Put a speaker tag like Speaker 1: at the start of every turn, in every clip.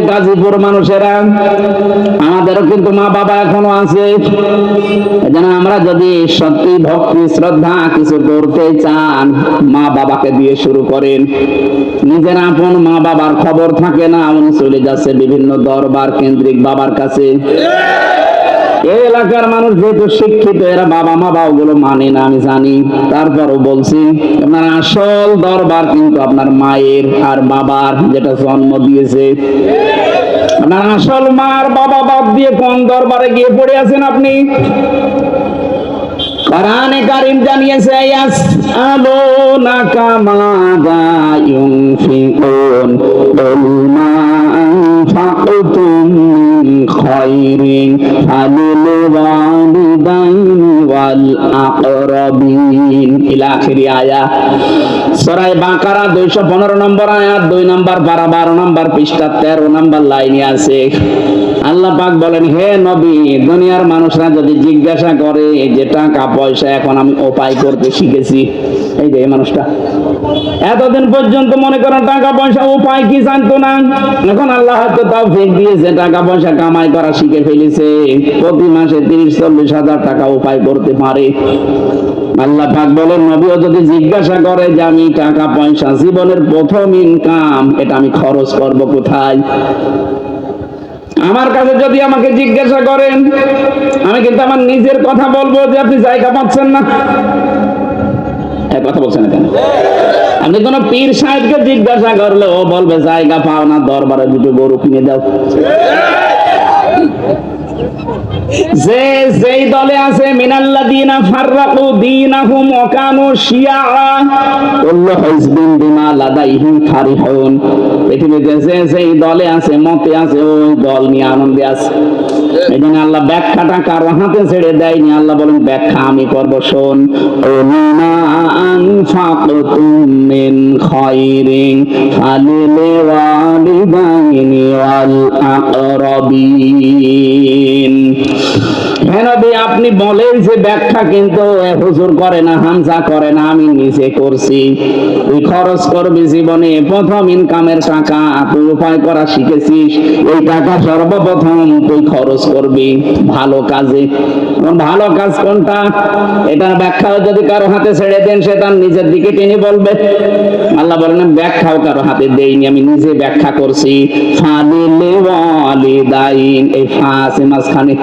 Speaker 1: গাজীপুর মানুষেরা, আমাদেরও কিন্তু মা বাবা এখনো আছে। এজন্য আমরা যদি সত্যি ভক্তি শ্রদ্ধা কিছু করতে চান, মা বাবাকে দিয়ে শুরু করেন। নিজের আপন মা বাবার খবর থাকে না, উনি চলে যাচ্ছে বিভিন্ন দরবার কেন্দ্রিক বাবার কাছে। এই এলাকার মানুষ যেহেতু শিক্ষিত, এরা বাবা মা বাবা গুলো মানে না, আমি জানি। তারপরও বলছি, আপনার আসল দরবার কিন্তু আপনার মায়ের আর বাবার, যেটা জন্ম দিয়েছে। আপনার আসল মা আর বাবা বাদ দিয়ে কোন দরবারে গিয়ে পড়ে আছেন আপনি? কোরআনে কারীম জানিয়েছে, ইয়াসআলুনাকা মাযা ইউনফিকুন কুল মা আনফাকতুম মিন খায়রিন ফালিল ওয়ালিদাইনি ওয়াল আকরাবিন ইলা আখিরি আয়াত। সূরা বাকারা 215 নম্বর আয়াত, 2 নম্বর পারা 12 নম্বর পৃষ্ঠা 13 নম্বর লাইনে আছে। আল্লাহ পাক বলেন, হে নবী, দুনিয়ার মানুষরা যদি জিজ্ঞাসা করে যে টাকা পয়সা এখন আমি উপায় করতে শিখেছি, এই যে এই মানুষটা এতদিন পর্যন্ত মনে করেন টাকা পয়সা উপায় কি জানতো না, এখন আল্লাহ হয়তো তৌফিক দিয়েছে, টাকা পয়সা কামাই করা শিখে ফেলেছে, প্রতি মাসে 30-40 হাজার টাকা উপায় করতে পারে। আল্লাহ পাক বলেন, নবীও যদি জিজ্ঞাসা করে যে আমি টাকা পয়সা জীবনের প্রথম ইনকাম এটা আমি খরচ করব কোথায়, আমার কাছে যদি আমাকে জিজ্ঞাসা করেন, আমি কিন্তু আমার নিজের কথা বলবো যে আপনি জায়গা পাচ্ছেন না। এক কথা বলছেন না কেন? আপনি কোন পীর সাহেবকে জিজ্ঞাসা করলে ও বলবে জায়গা পাও না, দরবারে দুটো গরু কিনে দাও। যে যেই দলে আছে, মিনাল্লাযিনা ফাররাকু দীনাহুম ওয়া কানু শিয়া কুল্লু হিজবিন বিমা লাদাইহিম ফারিহুন। পৃথিবীতে যে যেই দলে আছে, মতে আছে, ওই দল নিয়ে আনন্দে আছে। এজন্য আল্লাহ ব্যাখ্যাটা কারো হাতে ছেড়ে দেয়নি, আল্লাহ বলেন ব্যাখ্যা আমি করব, শোন। মা আনফাকতুম মিন খায়রিন ফালিল ওয়ালিদাইনি ওয়াল আকরাবিন। হে নবী, আপনি বলেন যে ব্যাখ্যা কিন্তু হুজুর করে না, হামজা করে না, আমি নিজে করছি। তুই খরচ করবি জীবনে প্রথম ইনকামের টাকা, তুই উপায় করা শিখেছিস, এই টাকা সর্বপ্রথম তুই খরচ করবি ভালো কাজে। ভালো কাজ কোনটা, এটার ব্যাখ্যা যদি কারো হাতে ছেড়ে দেন, সে তার নিজের দিকে টেনে বলবে। আল্লাহ বলেন ব্যাখ্যাও কারো হাতে দেইনি, আমি নিজে ব্যাখ্যা করছি। ফালিল ওয়ালিদাইন, এই ফা আছে মাঝখানে।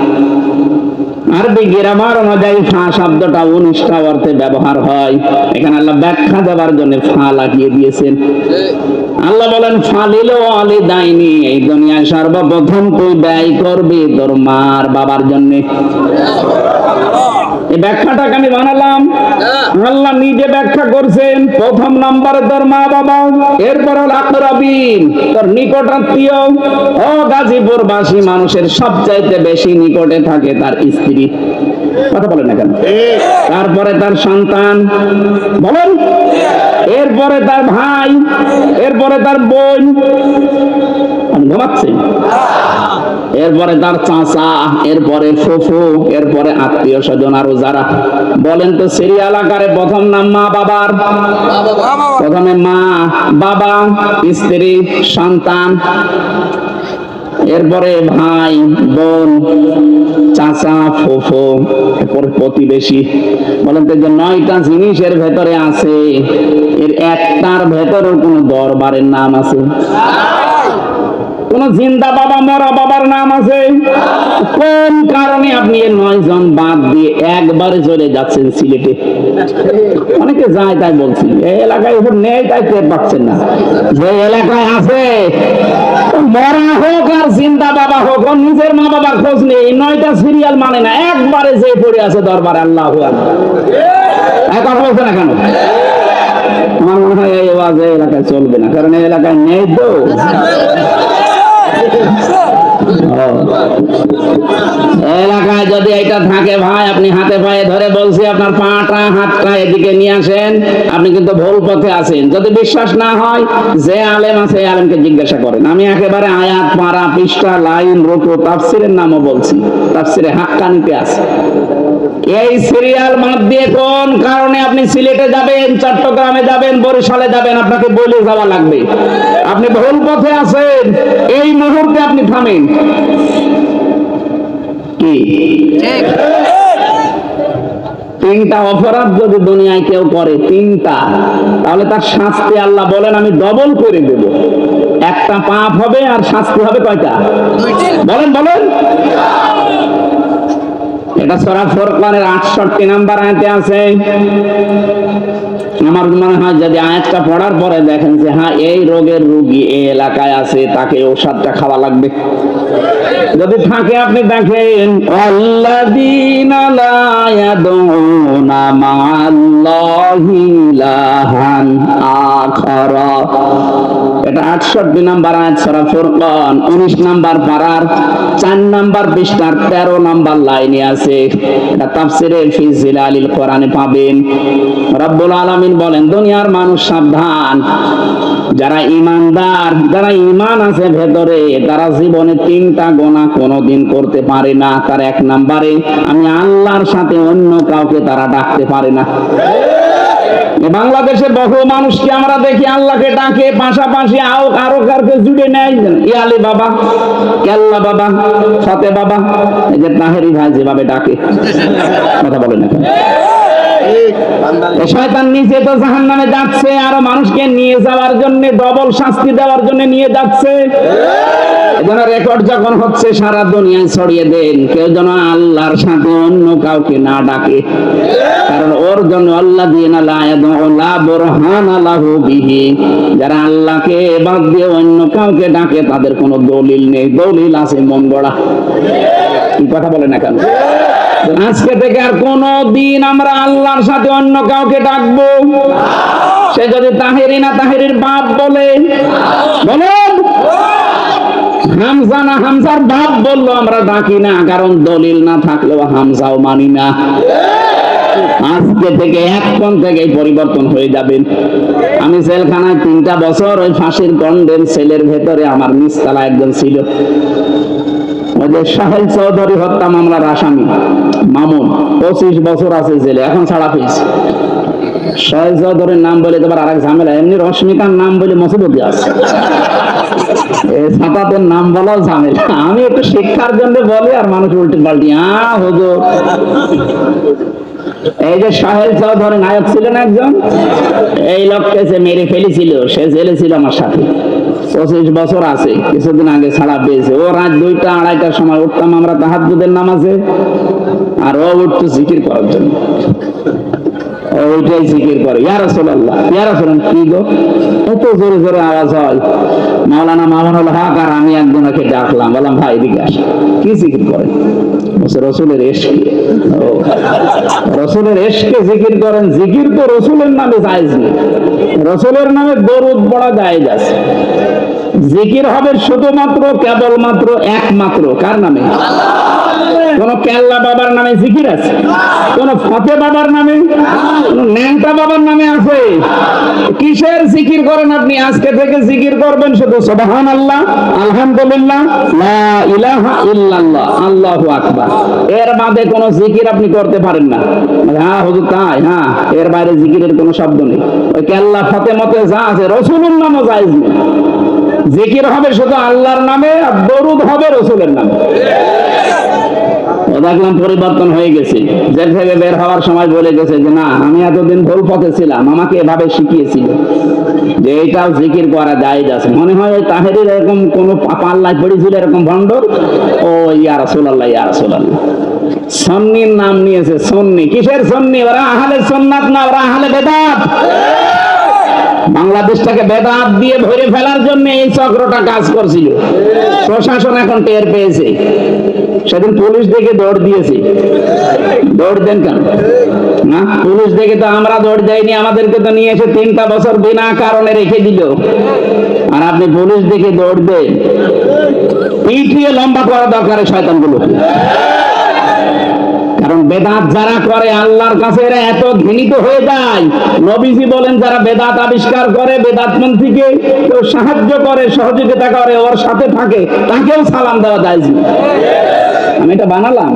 Speaker 1: আরবি গ্রামার অনুযায়ী ফা শব্দটা 19টা অর্থে ব্যবহার হয়, এখানে আল্লাহ ব্যাখ্যা দেওয়ার জন্য ফা লাগিয়ে দিয়েছেন। আল্লাহ বলেন ফালিল ওয়ালিদাইনি, এই দুনিয়ায় সর্বপ্রথম তুই ব্যয় করবি তোর মার বাবার জন্য। এই ব্যাখ্যাটাকে আমি বানালাম, আল্লাহ নিজে ব্যাখ্যা করছেন। প্রথম নম্বরে তোর মা বাবা, এরপর আকরাবিন, তোর নিকট আত্মীয়। ও গাজীপুরবাসী মানুষের সবচাইতে বেশি নিকটে থাকে তার স্ত্রী, কথা বলেন না কেন? তারপরে তার সন্তান, বলেন, এরপরে তার ভাই, এরপরে তার বোন, ঘুমাচ্ছে, এরপরে তার চাচা, এরপরে ফুফু, এরপরে আত্মীয় স্বজন আরো যারা। বলেন তো সিরিয়াল আকারে প্রথম নাম মা বাবার, প্রথমে মা বাবা, স্ত্রী, সন্তান, এরপরে ভাই বোন, চাচা, ফুফু, এরপরে প্রতিবেশী। বলেন তো যে 9টা জিনিসের ভেতরে আছে, এর একটার ভেতরে কোন দরবারের নাম আছে? কোন জিন্দা বাবা মরা বাবার নাম আছে? কোন কারণে আপনি এই 9 জন বাদ দিয়ে একবারে চলে যাচ্ছেন সিলেটে? অনেকে যায় তাই বলছি, এই এলাকায় এসব নেই তাই টের পাচ্ছেন না। যে এলাকায় আছে, মরা হোক আর জিন্দা বাবা হোক, নিজের মা বাবার খোঁজ নেই, 9টা সিরিয়াল মানে না, একবারে যে পড়ে আছে দরবারে আল্লাহু আকবার। কথা বলছে না কেন? আমার মনে হয় এই আওয়াজ এই এলাকায় চলবে না, কারণ এই এলাকায় নেই তো। এলাকায় যদি এটা থাকে ভাই, আপনি হাতে পায়ে ধরে বলছি, আপনার পাটা হাতটা এদিকে নিয়ে আসেন, আপনি কিন্তু ভুল পথে আছেন। যদি বিশ্বাস না হয়, যে আলেম আছে এই আলেমকে জিজ্ঞাসা করেন। আমি একেবারে আয়াত, পারা, পৃষ্ঠা, লাইন, রুকু, তাফসিরের নামও বলছি, তাফসিরে হাক্কানিতে আছে। এই সিরিয়াল বাদ দিয়ে কোন কারণে আপনি সিলেটে যাবেন, চট্টগ্রামে যাবেন, বরিশালে যাবেন, আপনাকে বলে যাওয়া লাগবে আপনি ভুল পথে আছেন। এই মুহূর্তে আপনি থামেন। কি তিনটা অপরাধ যদি দুনিয়ায় কেউ করে, তিনটা, তাহলে তার শাস্তি আল্লাহ বলেন আমি ডবল করে দেব। একটা পাপ হবে আর শাস্তি হবে কয়টা? বলেন বলেন। এটা সূরা ফুরকানের 68 নম্বর আয়াতে আছে। আমার মনে হয় যদি আয়াতটা পড়ার পরে দেখেন যে হ্যাঁ এই রোগের রোগী এই এলাকায় আছে, তাকে ওষুধটা খাওয়া লাগবে, যদি থাকে আপনি দেখেন আল্লাযীনা লা ইয়াদউনা মা'আল্লাহি ইলাহান আখারা। এটা 68 নম্বর আয়াত সূরা ফুরকান 19 নম্বর পারার 4 নম্বর পৃষ্ঠার 13 নম্বর লাইনে আছে। এটা তাফসিরে ফি জিলালিল কোরআনে পাবেন। রব্বুল আলামিন বলেন দুনিয়ার মানুষ সাবধান, যারা ঈমানদার, যারা ঈমান আছে ভেতরে, তারা জীবনে তিনটা গুনাহ কোনোদিন করতে পারে না। তার এক নম্বরে আমি আল্লাহর সাথে অন্য কাউকে তারা ডাকতে পারে না। বাংলাদেশে বহু মানুষকে আমরা দেখি আল্লাহকে ডাকে, পাশাপাশি আরো কারকে জুড়ে নেয়, ইয়ালি বাবা, কেল্লা বাবা, ফতে বাবা, এই যে তাহেরি ভাই যেভাবে ডাকে, কথা বলে না শয়তান নিচে তো জাহান্নামে যাচ্ছে, আরো মানুষকে নিয়ে যাওয়ার জন্য, ডবল শাস্তি দেওয়ার জন্য নিয়ে যাচ্ছে। এজন্য রেকর্ড যখন হচ্ছে সারা দুনিয়ায় ছড়িয়ে দেন, কেউ যেন আল্লাহর সাথে অন্য কাউকে না ডাকে, কারণ ওর জন্য আল্লাযীনা লা ইয়াদউনা বুরহানা লাহু বিহি, যারা আল্লাহকে বাদ দিয়ে অন্য কাউকে ডাকে তাদের কোনো দলিল নেই, দলিল আছে মন গড়া। কি কথা বলে না কেন? আজকে থেকে আর কোনো দিন আমরা আল্লাহর সাথে অন্য কাউকে ডাকবো, সে যদি তাহেরি না তাহেরির বাপ বলে, বলেন হামজা না হামজার বাপ বললো, আমরা ডাকি না, কারণ দলিল না থাকলেও হামজাও মানি না। আজকে থেকে এখন থেকেই পরিবর্তন হয়ে যাবেন। আমি জেলখানায় 3টা বছর ওই ফাঁসির গন্ডের সেলের ভেতরে আমার নিচতলা একজন ছিল, ওই যে সাহেল চৌধুরী হত্যা মামলার আসামি মামুন, 25 বছর আছে জেলে, এখন ছাড়া পেয়েছে। সাহেল চৌধুরীর নাম বলে তোমার আরেক ঝামেলা, এমনি রশ্মিকার নাম বলে মুসিবতি আছে, ছাতাতের নাম বলাও ঝামেলা। আমি একটু শিক্ষার জন্য বলি আর মানুষ উল্টে পাল্টি হুজুর। এই যে সাহেল চৌধুরী নায়ক ছিলেন একজন, এই লোককে সে মেরে ফেলেছিল, সে জেলে ছিল আমার সাথে, 25 বছর আছে, কিছুদিন আগে ছাড়া পেয়েছে। ও রাত 2টা 2:30টার সময় উঠতাম আমরা তাহাজ্জুদের নামাজে, আর ও উঠতো জিকির করার জন্য, ওইটাই জিকির করে, ইয়া রাসূলুল্লাহ, ইয়া রাসূলুল্লাহ। কি গো এত জোরে জোরে আওয়াজ হয়? মাওলানা মামুনুল হক আর আমি একজনকে ডাকলাম, বললাম ভাই এদিকে আসো, কি জিকির করে? রসুলের এশকে। রসুলের এশকে জিকির করেন? জিকির তো রসুলের নামে জায়েজ নেই, রসুলের নামে দরুদ পড়া জায়েজ আছে। জিকির হবে শুধুমাত্র, কেবলমাত্র, একমাত্র কার নামে? কোন কেল্লা বাবার নামে জিকির আছে? কোন ফতে বাবার নামে, কোন ন্যাংটা বাবার নামে আছে? কিসের জিকির করেন আপনি? আজকে থেকে জিকির করবেন শুধু সুবহানাল্লাহ, আলহামদুলিল্লাহ, লা ইলাহা ইল্লাল্লাহ, আল্লাহু আকবার। এর বাদে কোনো জিকির আপনি করতে পারেন না। হ্যাঁ হুজুর তাই? হ্যাঁ, এর বাইরে জিকিরের কোনো শব্দ নেই। ওই কেল্লা ফতে মতে যা আছে রাসূলুর নামও জায়েজ নেই। জিকির হবে শুধু আল্লাহর নামে, আর দরুদ হবে রাসূলের নামে। দেখলাম পরিবর্তন হয়ে গেছে। জেল থেকে বের হওয়ার সময় বলে গেছে যে না, আমি এতদিন ভুল পথে ছিলাম, আমাকে এভাবে শিখিয়েছিল যে এইটাও জিকির করা জায়েজ আছে। মনে হয় ওই তাহেরির এরকম কোন পাল্লায় পড়েছিল এরকম ভণ্ডর, ও ইয়া রাসূলুল্লাহ, ইয়া রাসূলুল্লাহ। সুন্নির নাম নিয়েছে, সুন্নি। কিসের সুন্নি? ওরা আহলে সুন্নাত না, ওরা আহলে বেদাত। বাংলাদেশটাকে বেদাত দিয়ে ভরে ফেলার জন্য এই চক্রটা কাজ করছিল। প্রশাসন এখন টের পেয়েছে। সেদিন পুলিশ দেখে দৌড় দিয়েছে। দৌড় দেন কেন? না, পুলিশ দেখে তো আমরা দৌড় দেয়নি, আমাদেরকে তো নিয়ে এসে 3টা বছর বিনা কারণে রেখে দিল। আর আপনি পুলিশ দেখে দৌড় দেন? পিটিয়ে লম্বা করা দরকার শয়তানগুলো। কারণ বেদাত যারা করে আল্লাহর কাছে এরা এত ঘৃণিত হয়ে যায়। নবীজি বলেন যারা বেদাত আবিষ্কার করে, বেদাতপন্থীকে কেউ সাহায্য করে, সহযোগিতা করে, ওর সাথে থাকে, তাকেও সালাম দেওয়া যায়। আমি এটা বানালাম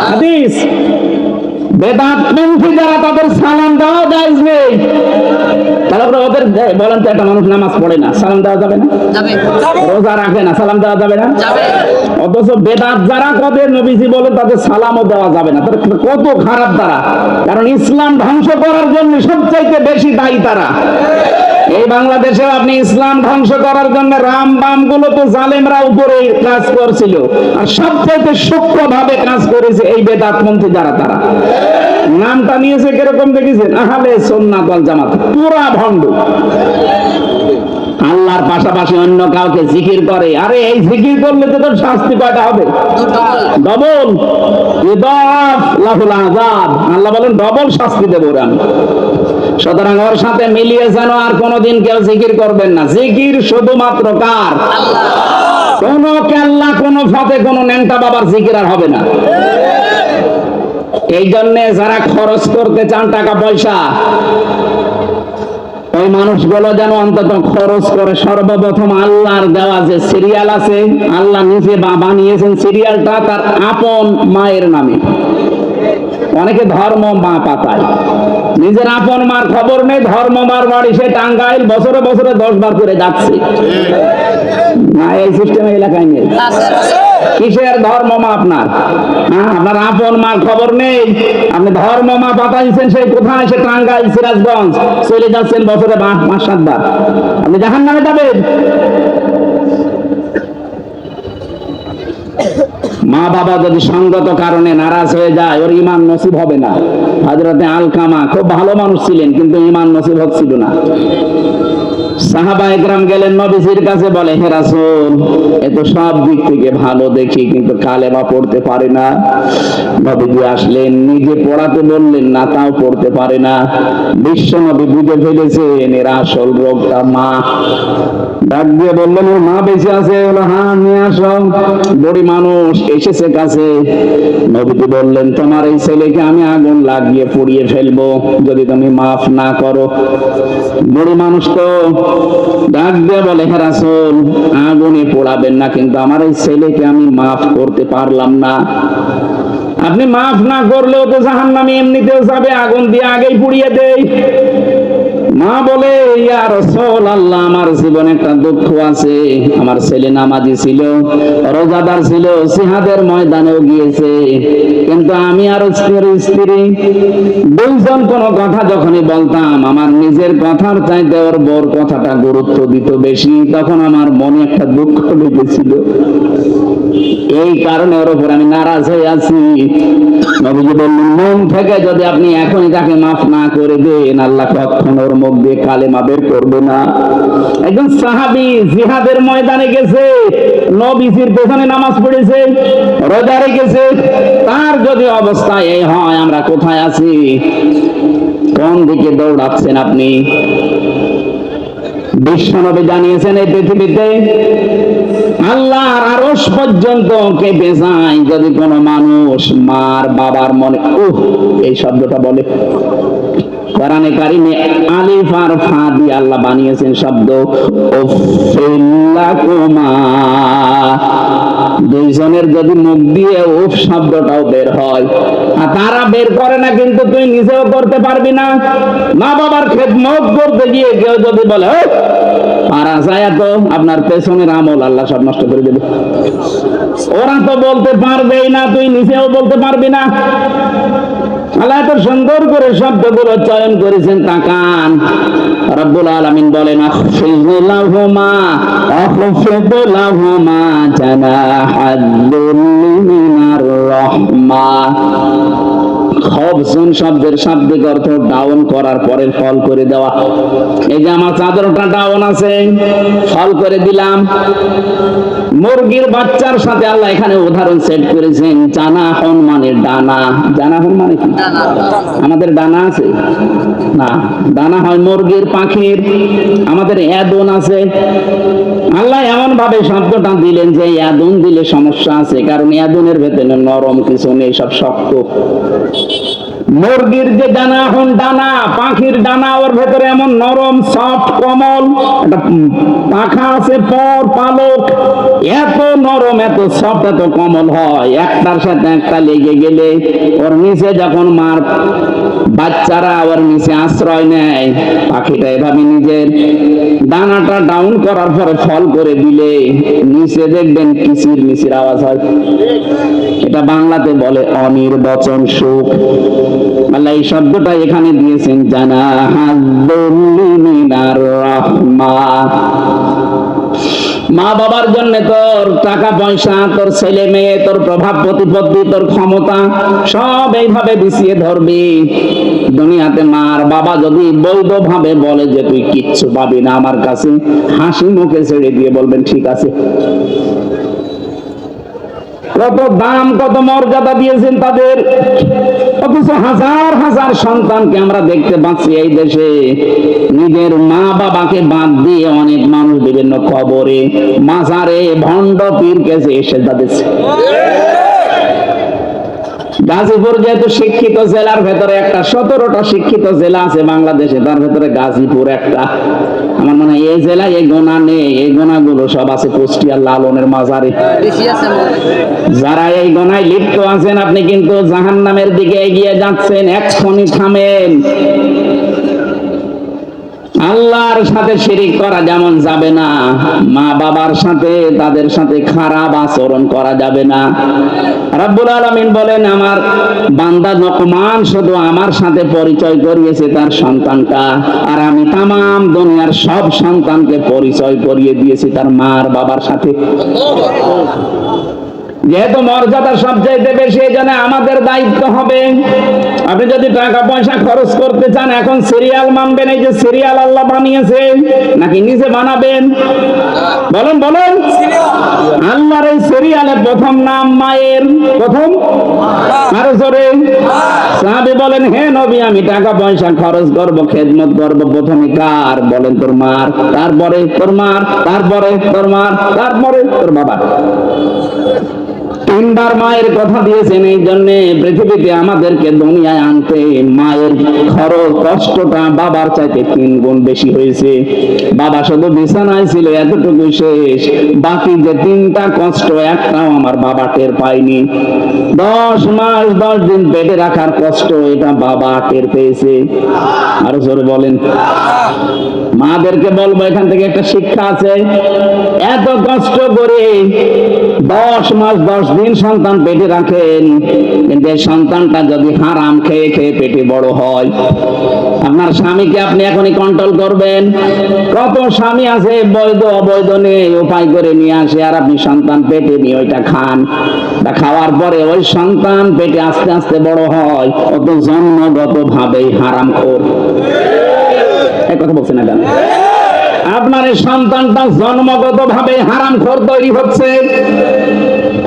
Speaker 1: হাদিস। বেদাতপন্থী যারা তাদের সালাম দেওয়া জায়েজ নেই। তারপরে ওদের বলেন তো একটা মানুষ নামাজ পড়ে না, সালাম দেওয়া যাবে না? রোজা রাখে না, সালাম দেওয়া যাবে না? অথচ বেদাত যারা কদের নবীজি বলেন তাদের সালামও দেওয়া যাবে না। কত খারাপ তারা, কারণ ইসলাম ধ্বংস করার জন্য সবচাইতে বেশি দায়ী তারা। এই বাংলাদেশে আপনি ইসলাম ধ্বংস করার জন্য রাম বাম গুলো তো জালেমরা উপরে কাজ করছিল, আর সবচেয়ে সূক্ষ্ম ভাবে কাজ করেছে এই বেদাতপন্থী যারা, তারা নামটা নিয়েছে কিরকম দেখেছেন, আহলে সুন্নাত ওয়াল জামাত, পুরা ভণ্ড। আল্লাহর পাশাপাশি অন্য কাউকে জিকির করে। আরে এই জিকির করলে তো তোর শাস্তি কয়টা হবে? ডবল। ইদাফ লাহুল আযাব, আল্লাহ বলেন ডবল শাস্তি দেব আমি। সুতরাং ওর সাথে মিলিয়ে যেন আর কোনোদিন কেউ জিকির করবেন না। জিকির শুধুমাত্র কার? আল্লাহ। কোন কেল্লা, কোন ফতে, কোন ন্যাংটা বাবার জিকির আর হবে না। এই জন্য যারা খরচ করতে চান টাকা পয়সা, ওই মানুষগুলো যেন অন্তত খরচ করে সর্বপ্রথম আল্লাহর দেওয়া যে সিরিয়াল আছে, আল্লাহ নিজে বানিয়েছেন সিরিয়ালটা তার আপন মায়ের নামে। অনেকে ধর্ম মা পাতায়, নিজের আপন মার খবর নেই, ধর্ম মার বাড়ি সে টাঙ্গাইল, বছরে বছরে 10 বার করে যাচ্ছে। না, এই সিস্টেম এলাকায় নেই। কিসের ধর্ম মা আপনার? আপনার আপন মার খবর নেই, আপনি ধর্ম মা পাতাইছেন সেই কোথায়, সে টাঙ্গাইল, সিরাজগঞ্জ, চলে যাচ্ছেন বছরে 5-7 বার। আপনি জাহান্নামে যাবেন। মা বাবা যদি সঙ্গত কারণে নারাজ হয়ে যায়, ওর ঈমান নসিব হবে না। হযরতে আলকামা খুব ভালো মানুষ ছিলেন, কিন্তু ঈমান নসিব হচ্ছিল না। সাহাবায়ে কেরাম গেলেন নবীজির কাছে, বলে হে রাসূল, এ তো সব দিক থেকে ভালো দেখি, কিন্তু কালেমা পড়তে পারে না। নবীজি আসলেন, নিজে পড়াতে বললেন না, তাও পড়তে পারে না। বিশ্ব নবী বুঝে ফেলেছেন এর আসল রোগটা মা। ডাক দিয়ে বললেন, ওর মা বেঁচে আছে? বলে হ্যাঁ, নিয়ে আসো। বুড়ি মানুষ এসেছে কাছে। নবীজি বললেন, তোমার এই ছেলেকে আমি আগুন লাগিয়ে পুড়িয়ে ফেলবো যদি তুমি মাফ না করো। বুড়ি মানুষ তো ডাক দিয়ে বলে, হে রাসূল, আগুনে পোড়াবেন না, কিন্তু আমার এই ছেলেকে আমি মাফ করতে পারলাম না। আপনি মাফ না করলেও তো জাহান্নামে এমনিতেও যাবে, আগুন দিয়ে আগেই পুড়িয়ে দেই। মা বলে, ইয়া রাসূলুল্লাহ, আমার জীবনে একটা দুঃখ আছে। আমার ছেলে নামাজি ছিল, রোজাদার ছিল, জিহাদের ময়দানেও গিয়েছে, কিন্তু আমি আর স্ত্রী দুইজন কোন কথা যখনই বলতাম, আমার নিজের কথার চাইতে ওর বউর কথাটা গুরুত্ব দিত বেশি। তখন আমার মনে একটা দুঃখ লেগেছিল, এই কারণে ওর উপর আমি নারাজ হয়ে আছি। নবীজি বললেন, মন থেকে যদি আপনি এখনই তাকে মাফ না করে দেন, আল্লাহ কখনো ওর মুখ দিয়ে কালেমা বের করবে না। একজন সাহাবী জিহাদের ময়দানে গেছে, নবীজির পেছনে নামাজ পড়েছে, রোজা রেখেছে, তার যদি অবস্থা এই হয়, আমরা কোথায় আছি? কোন দিকে দৌড়াচ্ছেন আপনি? বিশ্বনবী জানিয়েছেন, এই পৃথিবীতে আল্লাহর আরশ পর্যন্ত কেঁপে যায় যদি কোন মানুষ মার বাবার মনে এই শব্দটা বলে। কোরআনে কারিমে আলিফ আর ফা দিয়ে আল্লাহ বানিয়েছেন শব্দ উফিল্লাকুমা। দুইজনের যদি মুখ দিয়ে উফ শব্দটাও বের হয়, আর তারা বের করে না, কিন্তু তুই নিজেও করতে পারবি না। মা বাবার খেদমত করতে গিয়ে কেউ যদি বলে পারা যায়, তো আপনার পেছনের আমল আল্লাহ সব নষ্ট করে দেবে। ওরা তো বলতে পারবেই না, তুই নিজেও বলতে পারবি না। আল্লাহ এত সুন্দর করে শব্দগুলো চয়ন করেছেন, তাকান। রব্বুল আলামিন বলেন, আখফিদ লাহুমা জানাহাদ-দুল্লি মিনার রাহমা। খবসুন শব্দের শাব্দিক অর্থ ডাউন করার পরে ফল করে দেওয়া। এই যে আমার চাদরটা ডাউন আছে, ফল করে দিলাম। মুরগির বাচ্চার সাথে আল্লাহ এখানে উদাহরণ সেট করেছেন। জানাহন মানে ডানা। জানাহন মানে কি? আমাদের ডানা আছে না, ডানা হয় মুরগির, পাখির। আমাদের এদন আছে। আল্লাহ এমন ভাবে শব্দটা দিলেন যে এদন দিলে সমস্যা আছে, কারণ এদনের ভেতরে নরম কিছু নেই, সব শক্ত। মুরগির যে ডানা, এখন ডানা, পাখির ডানা, ওর ভেতরে এমন নরম সফট কোমল একটা পাখা আছে, পর পালক, এত নরম, এত সফট, এত কোমল হয়, একটার সাথে একটা লেগে গেলে ওর নিচে যখন মার বাচ্চারা ওর নিচে আশ্রয় নেয়, পাখিটা এভাবে নিজের দানাটা ডাউন করার পরে ফল করে দিলে নিচে দেখবেন কিচির মিচির আওয়াজ হয়। এটা বাংলাতে বলে অনির্বচন সুখ। আল্লাহ এই শব্দটা এখানে দিয়েছেন, জানাহাযুল্লি মিনার রাহমা। মা বাবার জন্য তোর টাকা পয়সা, তোর ছেলে মেয়ে, তোর প্রভাব প্রতিপত্তি, তোর ক্ষমতা সব এইভাবে বিছিয়ে ধরবি। দুনিয়াতে মার বাবা যদি বৈধ ভাবে বলে যে তুই কিচ্ছু পাবি না আমার কাছে, হাসি মুখে ছেড়ে দিয়ে বলবেন ঠিক আছে। কত দাম, কত মর্যাদা দিয়েছেন তাদের, অথচ হাজার হাজার সন্তানকে আমরা দেখতে পাচ্ছি এই দেশে নিজের মা বাবাকে বাদ দিয়ে অনেক মানুষ বিভিন্ন কবরে, মাজারে, ভণ্ড পীর কাছে এসে যাচ্ছে। গাজীপুর যেহেতু শিক্ষিত জেলার ভেতরে একটা, 17টা শিক্ষিত জেলা আছে বাংলাদেশে, তার ভেতরে গাজীপুর একটা। আমার মনে হয় এই জেলায় এই গোনা নেই, এই গোনাগুলো সব আছে কুষ্টিয়ার লালনের মাজারে। যারা এই গোনায় লিপ্ত আছেন আপনি কিন্তু জাহান্নামের দিকে এগিয়ে যাচ্ছেন, এক্ষুনি থামেন। আল্লাহর সাথে শিরিক করা যেমন যাবে না, মা বাবার সাথে, তাদের সাথে খারাপ আচরণ করা যাবে না। রব্বুল আলামিন বলেন, আমার বান্দা লোকমান শুধু আমার সাথে পরিচয় করিয়েছে তার সন্তানটা, আর আমি তামাম দুনিয়ার সব সন্তানকে পরিচয় করিয়ে দিয়েছি তার মার বাবার সাথে। যেহেতু মর্যাদা সবচাইতে বেশি, এই জন্য আমাদের দায়িত্ব হবে, আপনি যদি টাকা পয়সা খরচ করতে চান এখন সিরিয়াল মানবেন, এই যে সিরিয়াল আল্লাহ বানিয়েছে, নাকি নিজে বানাবেন? বলেন বলেন। আল্লাহর এই সিরিয়ালে প্রথম নাম মায়ের, প্রথম আরো জোরে। সাহাবী বলেন, হে নবী আমি টাকা পয়সা খরচ করব, খেদমত করব, প্রথমে কার? বলেন তোর মার, তারপরে তোর মার, তারপরে তোর মার, তারপরে তোর বাবা। তিনবার মায়ের কথা দিয়েছেন, এই জন্য পৃথিবীতে আমাদেরকে দুনিয়ায় আনতে মায়ের খরচ, কষ্টটা বাবার চাইতে 3 গুণ বেশি হয়েছে। বাবা শুধু বিছানায় ছিল এতটুকু শেষ, বাকি যে 3টা কষ্ট একটাও আমার বাবা টের পায়নি। 10 মাস 10 দিন পেটে রাখার কষ্ট এটা বাবা টের পেয়েছে। আরো জোরে বলেন। মাদেরকে বলবো এখান থেকে একটা শিক্ষা আছে, এত কষ্ট করে 10 মাস 10 দিন সন্তান পেটে রাখেন, কিন্তু এই সন্তানটা যদি হারাম খেয়ে খেয়ে পেটে বড় হয়, আপনার স্বামীকে আপনি এখনই কন্ট্রোল করবেন। কত স্বামী আছে বৈধ অবৈধ নিয়ে উপায় করে নিয়ে আসে, আর আপনি সন্তান পেটে নিয়ে ওইটা খান। খাওয়ার পরে ওই সন্তান পেটে আস্তে আস্তে বড় হয়, অত জন্মগত ভাবেই হারামখোর। এই কথা বলছেন না কেন? আপনার এই সন্তানটা জন্মগত ভাবে হারামখোর তৈরি হচ্ছে।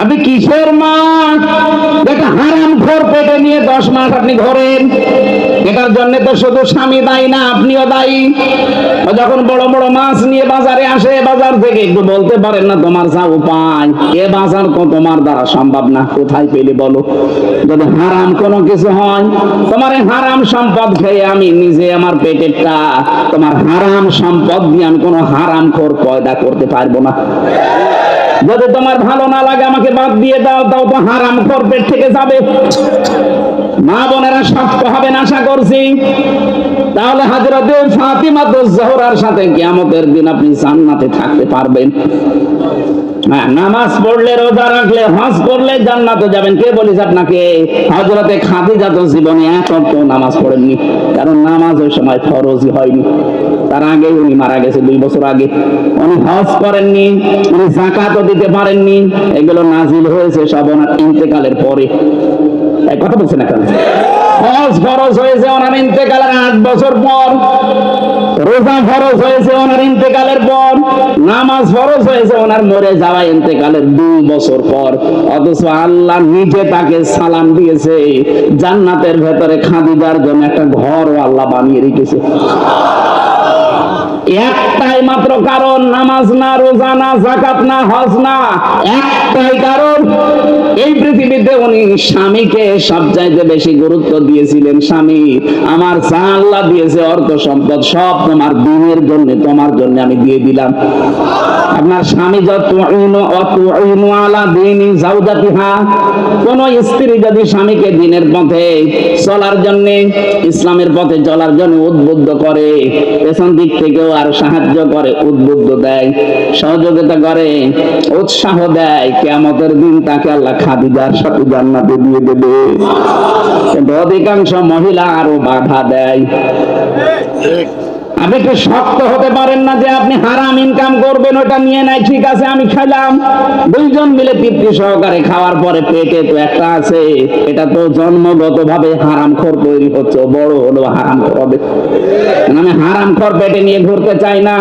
Speaker 1: আপনি কিসের মা? একটা হারামখোর পেটে নিয়ে 10 মাস আপনি ধরেন। এটার জন্য তো শুধু স্বামী দায়ী না, আপনিও দায়ী। যখন বড় বড় মাছ নিয়ে বাজারে আসে, বাজার থেকে একটু বলতে পারেন না তোমার যা উপায়, এ বাজার তো তোমার দ্বারা সম্ভব না, কোথায় পেলে বলো? যদি হারাম কোনো কিছু হয়, তোমার এই হারাম সম্পদ খেয়ে আমি নিজে আমার পেটেরটা, তোমার হারাম সম্পদ দিয়ে আমি কোনো হারামখোর পয়দা করতে পারবো না। যদি তোমার ভালো না লাগে আমাকে বাদ দিয়ে দাও, তাও তো হারামখোর পেট থেকে যাবে। মা বোনেরা শক্ত হবেন আশা করছি। তাহলে হযরতে ফাতিমাতুজ জোহরার সাথে কিয়ামতের দিন আপনি জান্নাতে থাকতে পারবেন। হ্যাঁ, নামাজ পড়লে, রোজা রাখলে, হজ করলে জান্নাতে যাবেন। কে বলিস আপনাকে? হযরতে খাদিজা তো জীবনে এক ওয়াক্ত নামাজ পড়েননি, কারণ নামাজ ওই সময় ফরজই হয়নি। তার আগে উনি মারা গেছে 2 বছর আগে। উনি হজ করেননি, উনি যাকাতও দিতে পারেননি। এগুলো নাজিল হয়েছে সব ওনার ইন্তেকালের পরে। এই কথা বলছেন না কেন? হজ ফরজ হয়েছে ওনার ইন্তেকালের 8 বছর পর, রোজা ফরজ হয়েছে ওনার ইন্তেকালের পর, নামাজ ফরজ হয়েছে ওনার মরে যাওয়া ইন্তেকালের 2 বছর পর। অথচ আল্লাহ নিজে তাকে সালাম দিয়েছে, জান্নাতের ভেতরে খাদিজার জন্য একটা ঘরও আল্লাহ বানিয়ে রেখেছে। একটাই মাত্র কারণ, নামাজ না, রোজা না, যাকাত না, হজ না, একটাই কারণ, এই পৃথিবীতে উনি স্বামীকে সবচাইতে বেশি গুরুত্ব দিয়েছিলেন। স্বামী, আমার যা আল্লাহ দিয়েছে অর্থ সম্পদ সব তোমার দিনের জন্য, তোমার জন্য আমি দিয়ে দিলাম। আপনার স্বামী যতুইনু আলা দীনি যাওজাতিহা, কোন স্ত্রী যদি স্বামীকে দিনের পথে চলার জন্য, ইসলামের পথে চলার জন্য উদ্বুদ্ধ করে, পেছন দিক থেকেও আর সাহায্য করে, উদ্বুদ্ধ দেয়, সহযোগিতা করে, উৎসাহ দেয়, কিয়ামতের দিন তাকে আল্লাহ খাদিজার সাথে জান্নাতে দিয়ে দেবে। কিন্তু অধিকাংশ মহিলা আরো বাধা দেয়। আপনি একটু শক্ত হতে পারেন না যে আপনি হারাম ইনকাম করবেন, ওটা নিয়ে নাই, ঠিক আছে আমি খাইলাম, দুইজন মিলে তৃপ্তি সহকারে খাওয়ার পরে পেটে তো একটা আছে, এটা তো জন্মগত ভাবে হারামখোর তৈরি হচ্ছে, বড় হলো হারামখোর হবে। আমি হারামখোর পেটে নিয়ে ঘুরতে চাই না।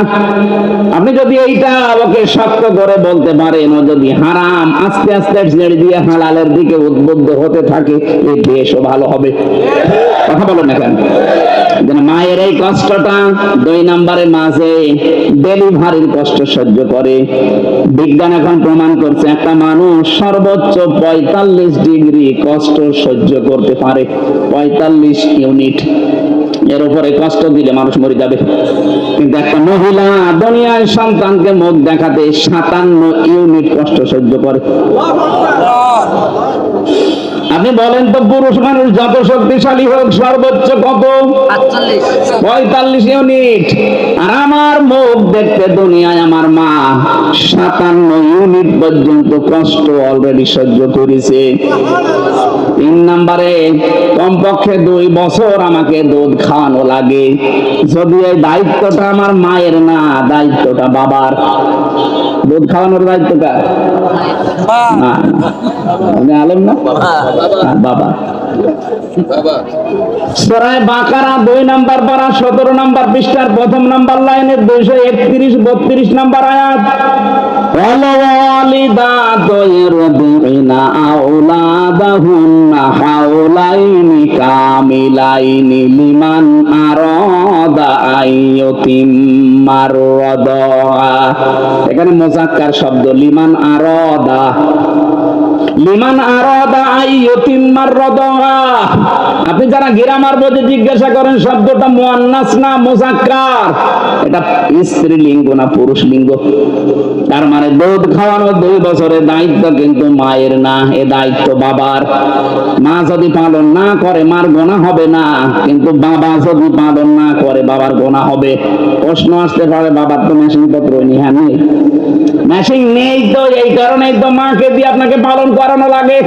Speaker 1: আপনি যদি এইটা ওকে শক্ত করে বলতে পারেন, ও যদি হারাম আস্তে আস্তে ছেড়ে দিয়ে হালালের দিকে উদ্বুদ্ধ হতে থাকে, এই দেশও ভালো হবে। কথা বলেন না কেন? মায়ের এই কষ্টটা, 2 নম্বরে মাঝে ডেলিভারির কষ্ট সহ্য করে। বিজ্ঞান এখন প্রমাণ করছে একটা মানুষ সর্বোচ্চ 45 ডিগ্রি কষ্ট সহ্য করতে পারে। 45 ইউনিট, এর উপরে কষ্ট দিলে মানুষ মরে যাবে। কিন্তু একটা মহিলা দুনিয়ায় সন্তানকে মুখ দেখাতে 57 ইউনিট কষ্ট সহ্য করে। আপনি বলেন তো, পুরুষ মানুষ যত শক্তিশালী হোক সর্বোচ্চ কত? 45 ইউনিট। আর আমার মুখ দেখতে দুনিয়ায় আমার মা 57 ইউনিট পর্যন্ত কষ্ট অলরেডি সহ্য করেছে। 3 নম্বরে কমপক্ষে 2 বছর আমাকে দুধ খাওয়ানো লাগে। যদি এই দায়িত্বটা আমার মায়ের না, দায়িত্বটা বাবার। দুধ খাওয়ানোর দায়িত্বটা আপনি আলেম না, বাবা। সূরা বাকারা 2 নম্বর পারা 17 নম্বর পৃষ্ঠার 1 নম্বর লাইনে 231-32 নম্বর আয়াত। ওয়ালিদাতু ইরদিনা আওলাদাহুন্না হাওলাইনি কামিলাইনি লিমান আরাদা আইয়ুতিম্মার রাদা। এখানে মুযাক্কার শব্দ, লিমান আরাদা, লিমান আরাদা আইয়ুতিম্মার রাদা। আপনি যারা গ্রামার বইতে জিজ্ঞাসা করেন শব্দটা মুয়ান্নাস না মুযাক্কার, এটা স্ত্রীলিঙ্গ না পুরুষ লিঙ্গ। তার মানে দুধ খাওয়ানো 2 বছরের দায়িত্ব কিন্তু মায়ের না, এ দায়িত্ব বাবার। মা যদি পালন না করে মার গোনা হবে না, কিন্তু বাবা যদি পালন না করে বাবার গোনা হবে। প্রশ্ন আসতে পারে, বাবার তো মেশিন পত্র নেই। হ্যাঁ নেই, মেশিন নেই তো এই কারণেই তো মাকে দিয়ে আপনাকে পালন করানো লাগে।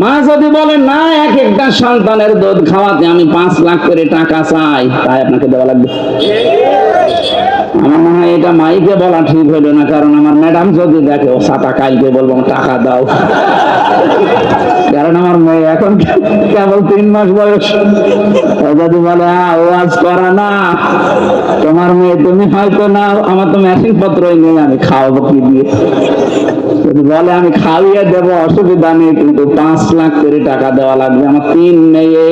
Speaker 1: মা যদি বলে না, এক একটা সন্তানের দুধ খাওয়াতে আমি 5 লাখ করে টাকা চাই, তাই আপনাকে দেওয়া লাগবে। আমার মনে হয় এটা মাইকে বলা ঠিক হলো না, কারণ আমার ম্যাডাম যদি দেখে, ও সাটা কালকে বলবো টাকা দাও। কারণ আমার মেয়ে এখন কেবল 3 মাস বয়স। ও যদি বলে ওয়াজ করা না তোমার মেয়ে, তুমি হয়তো না, আমার তো মেশিন পত্রই নেই, আমি খাওয়াবো কি দিয়ে? যদি বলে আমি খাইয়ে দেবো অসুবিধা নেই, কিন্তু 5 লাখ করে টাকা দেওয়া লাগবে। আমার 3 মেয়ে,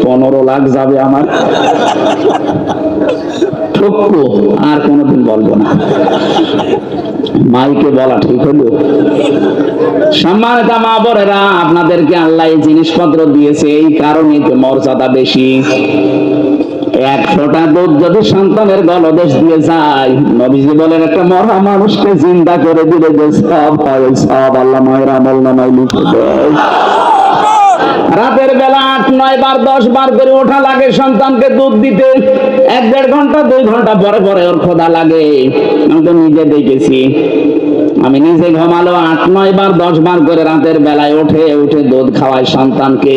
Speaker 1: 15 লাখ যাবে আমার। ঠকবো, আর কোনোদিন বলবো না। মাইকে বলা ঠিক হলো? সম্মানিত মা বোনেরা, আপনাদেরকে আল্লাহ এই জিনিসপত্র দিয়েছে, এই কারণে তো মর্যাদা বেশি। 1 ফোঁটা দুধ যদি সন্তানের গলদেশ দিয়ে যায়, নবীজি বলেন একটা মরা মানুষকে জিন্দা করে দিলে যে সব হয়, সব আল্লাহ মায়ের আমল নামায় লিখে দেয়। রাতের বেলা 8-9 বার 10 বার করে ওঠা লাগে সন্তানকে দুধ দিতে। 1-1.5 ঘন্টা 2 ঘন্টা পরে পরে ওর ক্ষুধা লাগে। আমি তো নিজে দেখেছি, আমি নিজে ঘুমালো 8-9 বার 10 বার করে রাতের বেলায় উঠে উঠে দুধ খাওয়ায় সন্তানকে।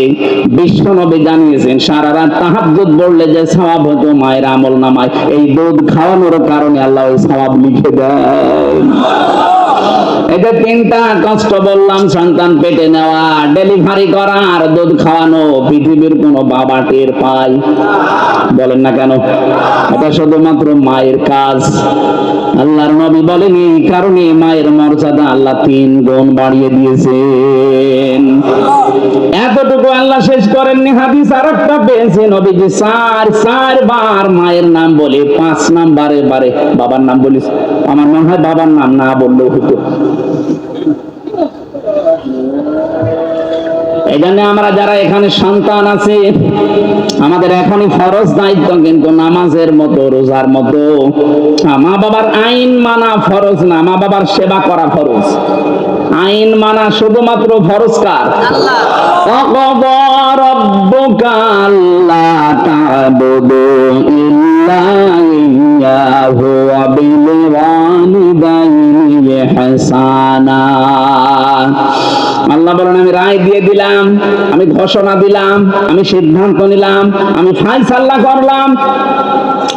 Speaker 1: বিশ্ব নবী জানিয়েছেন সারা রাত তাহাজ্জুদ পড়লে যে সওয়াব হতো মায়ের আমল নামায়, এই দুধ খাওয়ানোর কারণে আল্লাহ ওই সওয়াব লিখে দেয়। এটা তিনটা কষ্ট বললাম, সন্তান পেটে নেওয়া, ডেলিভারি করা আর দুধ খাওয়ানো। পৃথিবীর কোনো বাবা টের পায়? বলেন না কেন? এটা শুধুমাত্র মায়ের কাজ। আল্লাহর নবী বলেন এই কারণে মায়ের মর্যাদা আল্লাহ 3 গুণ বাড়িয়ে দিয়েছেন। এতটুকু আল্লাহ শেষ করেননি, হাদিস আরেকটা পেয়েছে, নবীজি 4 বার মায়ের নাম বলে 5 নাম্বারে বারে বাবার নাম বলিস। আমার মনে হয় বাবার নাম না বললেও হতো। এই জন্য আমরা যারা এখানে সন্তান আছে, আমাদের এখনই ফরজ দায়িত্ব কিন্তু নামাজের মতো, রোজার মতো। মা বাবার আইন মানা ফরজ না, মা বাবার সেবা করা ফরজ। আইন মানা শুধুমাত্র ফরজ কার? আল্লাহ। ওয়াকাযা রাব্বুকা আল্লা তা'বুদু ইল্লা ইয়্যাহু ওয়া বিল ওয়ালিদাইনি ইহসানা। আল্লাহ বলেন আমি রায় দিয়ে দিলাম, আমি ঘোষণা দিলাম, আমি সিদ্ধান্ত নিলাম, আমি ফায়সালা করলাম।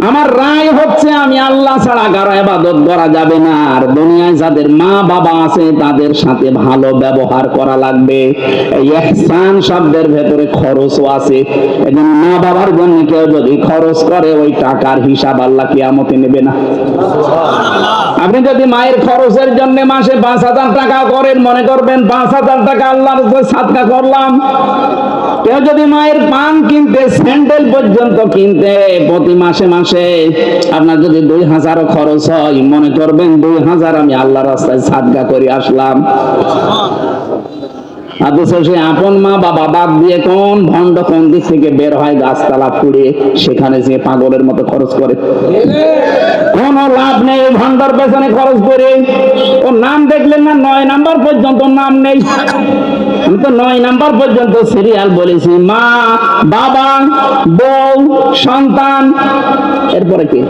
Speaker 1: আমার রায় হচ্ছে আমি আল্লাহ ছাড়া কারো ইবাদত করা যাবে না, আর দুনিয়ায় যাদের মা বাবা আছে তাদের সাথে ভালো ব্যবহার করা লাগবে। এই ইহসান শব্দের ভেতরে খরচও আছে। এজন্য মা বাবার জন্য কেউ যদি খরচ করে ওই টাকার হিসাব আল্লাহ কিয়ামতে নেবে না। আপনি যদি মায়ের খরচের জন্য মাসে 5,000 টাকা করেন, মনে করবেন 5,000 টাকা আল্লাহর সাদকা করলাম। কেউ যদি মায়ের পান কিনতে, স্যান্ডেল পর্যন্ত কিনতে প্রতি মাসে মাসে আপনার যদি 2,000 খরচ হয়, মনে করবেন 2,000 আমি আল্লাহর রাস্তায় সাদকা করে আসলাম। অথচ সে আপন মা বাবা বাদ দিয়ে কোন ভণ্ড কোন দিক থেকে বের হয় গাছতলা পুড়ে, সেখানে যে পাগলের মতো খরচ করে। কোন লাভ নেই ভণ্ডর পেছনে খরচ করে। ও নাম দেখলেন না, 9 নাম্বার পর্যন্ত নাম নেই। আমি তো 9 নাম্বার পর্যন্ত সিরিয়াল বলেছি, মা বাবা বউ সন্তান, এরপরে কি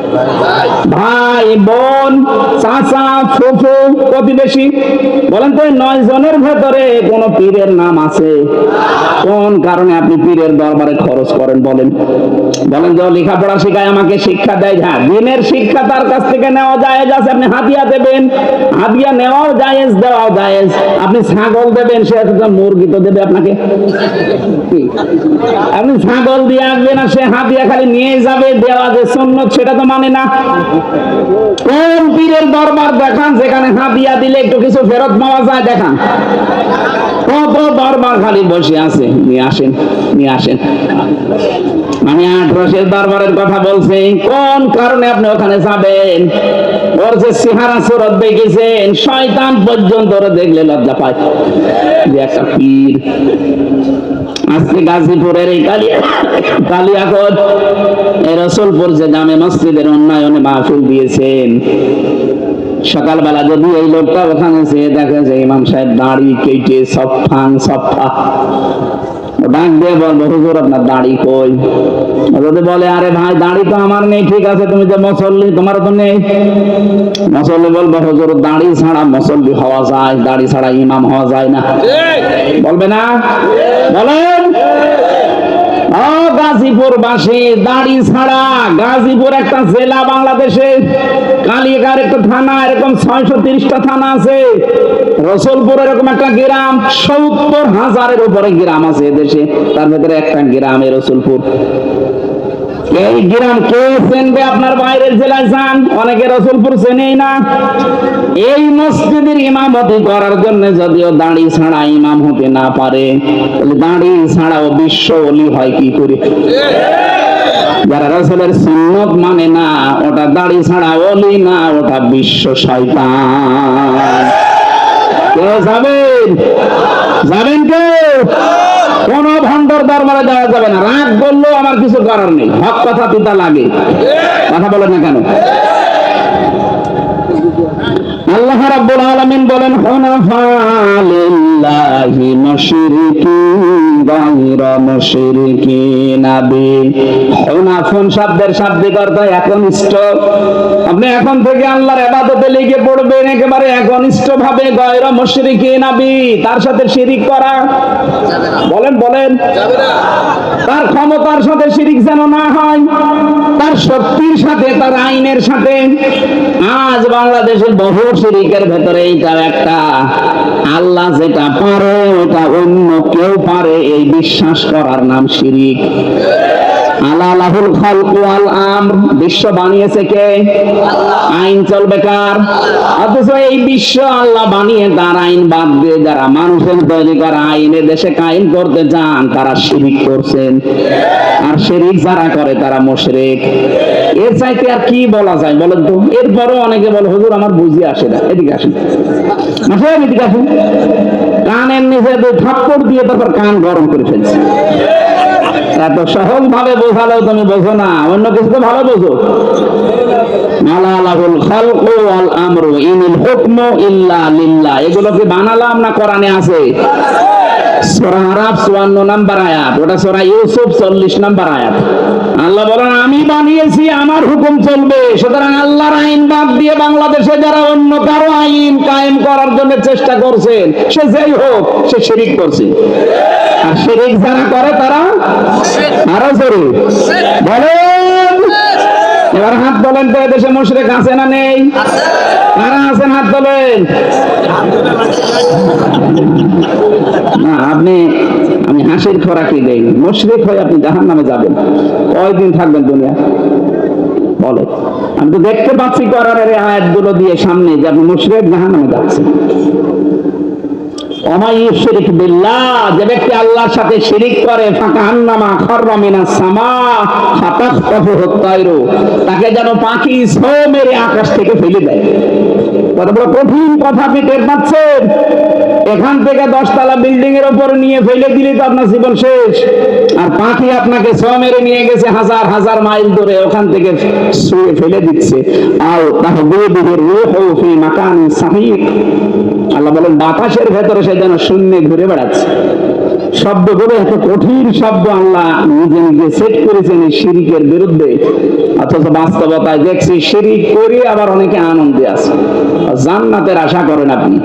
Speaker 1: ভাই বোন চাচা ফুফু প্রতিবেশী। বলেন তো 9 জনের ভেতরে কোন পীরের নাম আছে? কোন কারণে আপনি পীরের দরবারে খরচ করেন? বলেন বলেন যে লেখাপড়া শেখায়, আমাকে শিক্ষা দেয়। হ্যাঁ, দিনের শিক্ষা তার কাছ থেকে নেওয়া জায়েজ আছে। আপনি হাদিয়া দেবেন, হাদিয়া নেওয়াও জায়েজ, দেওয়াও জায়েজ। আপনি ছাগল দেবেন, সে একটা মুরগি তো দেবে আপনাকে। আপনি ছাগল দিয়ে আসবেন না, সে হাদিয়া খালি নিয়ে যাবে, দেওয়া যে সুন্নাত সেটা তো মানে না। কোন পীরের দরবার দেখান যেখানে হাদিয়া দিলে একটু কিছু ফেরত পাওয়া যায়? দেখান। কত দরবার খালি বসে আছে, নিয়ে আসেন নিয়ে আসেন। আমি 18 দরবারের কথা বলছি। কোন কারণে আপনি ওখানে যাবেন? ওর যে চেহারা সুরত দেখেছেন, শয়তান পর্যন্ত ওরা দেখলে লজ্জা পায় যে একটা পীর। আজকে গাজীপুরের এই কালিয়াকোট এই রসুলপুর যে জামে মসজিদের উন্নয়নে মাহফিল দিয়েছেন, সকালবেলা যদি এই লোকটা ওখানে যেয়ে দেখে যে ইমাম সাহেব দাড়ি কেটে সফা ডাক দিয়ে বলবো হুজুর আপনার দাড়ি কই? যদি বলে আরে ভাই দাড়ি তো আমার নেই, ঠিক আছে তুমি যে মুসল্লি তোমার তো নেই। মুসল্লি বলবো হুজুর দাড়ি ছাড়া মুসল্লি হওয়া যায়, দাড়ি ছাড়া ইমাম হওয়া যায় না। বলবে না? বলেন। গাজীপুর বাসী দাড়ি ছাড়া, গাজীপুর একটা জেলা বাংলাদেশে, কালিয়াকার একটা থানা, এরকম 630টা থানা আছে। রসুলপুর এরকম একটা গ্রাম, 70,000-এর উপরে গ্রাম আছে এদেশে, তার ভেতরে একটা গ্রামে রসুলপুর। এই গ্রাম কে চেনবে? আপনার বাইরের জেলায় যান, অনেকে রসুলপুর চেনেই না। এই মসজিদের ইমামতি করার জন্য যদিও দাড়ি ছাড়া ইমাম হতে না পারে, দাড়ি ছাড়াও বিশ্ব ওলি হয় কি করে? যারা রাসূলের সুন্নাত মানে না, ওটা দাড়ি ছাড়া ওলি না, ওটা বিশ্ব শয়তান। কেউ যাবেন? যাবেন কেউ? কোন ভণ্ডর দরবারে যাওয়া যাবে না। রাগ বললেও আমার কিছু করার নেই, হক কথা পিতা লাগে। কথা বলেন না কেন? আল্লাহ রাব্বুল আলামিন বলেন হুনাফা লিল্লাহি মুশরিকিন গায়রা মুশরিকিন বি। হুনাফুন শব্দের শাব্দিক অর্থ একনিষ্ঠ। আপনি এখন থেকে আল্লাহর ইবাদতে লেগে পড়বেন একেবারে একনিষ্ঠ ভাবে, গায়রা মুশরিকিন বি, তার সাথে শিরিক করা যাবে না। বলেন বলেন যাবে না। তার ক্ষমতার সাথে শিরিক যেন না হয়, তার শক্তির সাথে, তার আইনের সাথে। আজ বাংলাদেশের বহু শিরিকের শিরিকের ভেতরে এইটাও একটা, আল্লাহ যেটা পারে ওটা অন্য কেউ পারে এই বিশ্বাস করার নাম শিরিক। আলা লাহুল খালকু ওয়াল আমর, বিশ্ব বানিয়েছে কে? আইন চলবে কার? অথচ এই বিশ্ব আল্লাহ বানিয়ে তার আইন বাদ দিয়ে যারা মানুষের তৈরি করা আইনে দেশে কায়েম করতে চান তারা শিরিক করছেন। আর শিরিক যারা করে তারা মুশরিক। এর চাইতে আর কি বলা যায় বলেন তো? এরপরও অনেকে বলে হুজুর আমার বুঝি আসে না। এদিকে আসেন, আসেন এদিকে আসেন। কানের নিচে দুই থাপ্পড় দিয়ে তারপর কান গরম করে ফেলছে। এত সহজ ভাবে বোঝালেও তুমি বোঝো না, অন্য কিছু তো ভালো বোঝো। আলা লাহুল খালকু ওয়াল আমরু ইনিল হুকমু ইল্লা লিল্লাহ, এগুলো কি বানালাম না কোরআনে আছে? সূরা আরাফ 54 নম্বর আয়াত, ওটা সূরা ইউসুফ 40 নম্বর আয়াত। আল্লাহ বলেন আমি বানিয়েছি, আমার হুকুম চলবে। সুতরাং আল্লাহর আইন বাদ দিয়ে বাংলাদেশে যারা অন্য কারো আইন কায়েম করার জন্য চেষ্টা করছেন, সে যেই হোক, সে শিরিক করছে। আর শিরিক যারা করে তারা আরো জোরে বলেন। এবার হাত তোলেন তো, এদেশে মুশরিক আছে না নেই? কারা আছেন হাত তোলেন। না আপনি, আমি হাসির খোরাকি দেই, মুশরিক হয়ে আপনি জাহান্নামে যাবেন। কয়দিন থাকবেন দুনিয়া বলে? আমি তো দেখতে পাচ্ছি কোরআনের এই আয়াতগুলো দিয়ে সামনে যে আপনি মুশরিক, জাহান্নামে যাচ্ছেন। শিরিক বিল্লাহ, যে ব্যক্তি আল্লাহর সাথে শিরিক করে, ফাকান্নামা খাররা মিনাস সামা ফাতাখতাফুহু আত-তায়রু, তাকে যেন পাখি ছো মেরে আকাশ থেকে ফেলে দেয়। কত বড় কঠিন কথা আপনি টের পাচ্ছেন? এখান থেকে 10 তলা বিল্ডিং এর উপর নিয়ে ফেলে দিলে তো আপনার জীবন শেষ। আর পাখি আপনাকে ছো মেরে নিয়ে গেছে হাজার হাজার মাইল দূরে, ওখান থেকে ছুঁয়ে ফেলে দিচ্ছে। আও তাহবিবিহি রূহু ফি মাকানিন সাহিক, আল্লাহ বলেন বাতাসের ভেতরে সে যেন শূন্যে ঘুরে বেড়াচ্ছে। শব্দগুলো এত কঠিন শব্দ আল্লাহ নিজে নিজে সেট করেছেন এই শিরিকের বিরুদ্ধে, অথচ বাস্তবতায় দেখছি শিরিক করে আবার অনেকে আনন্দে আছে, জান্নাতের আশা করেন আপনি।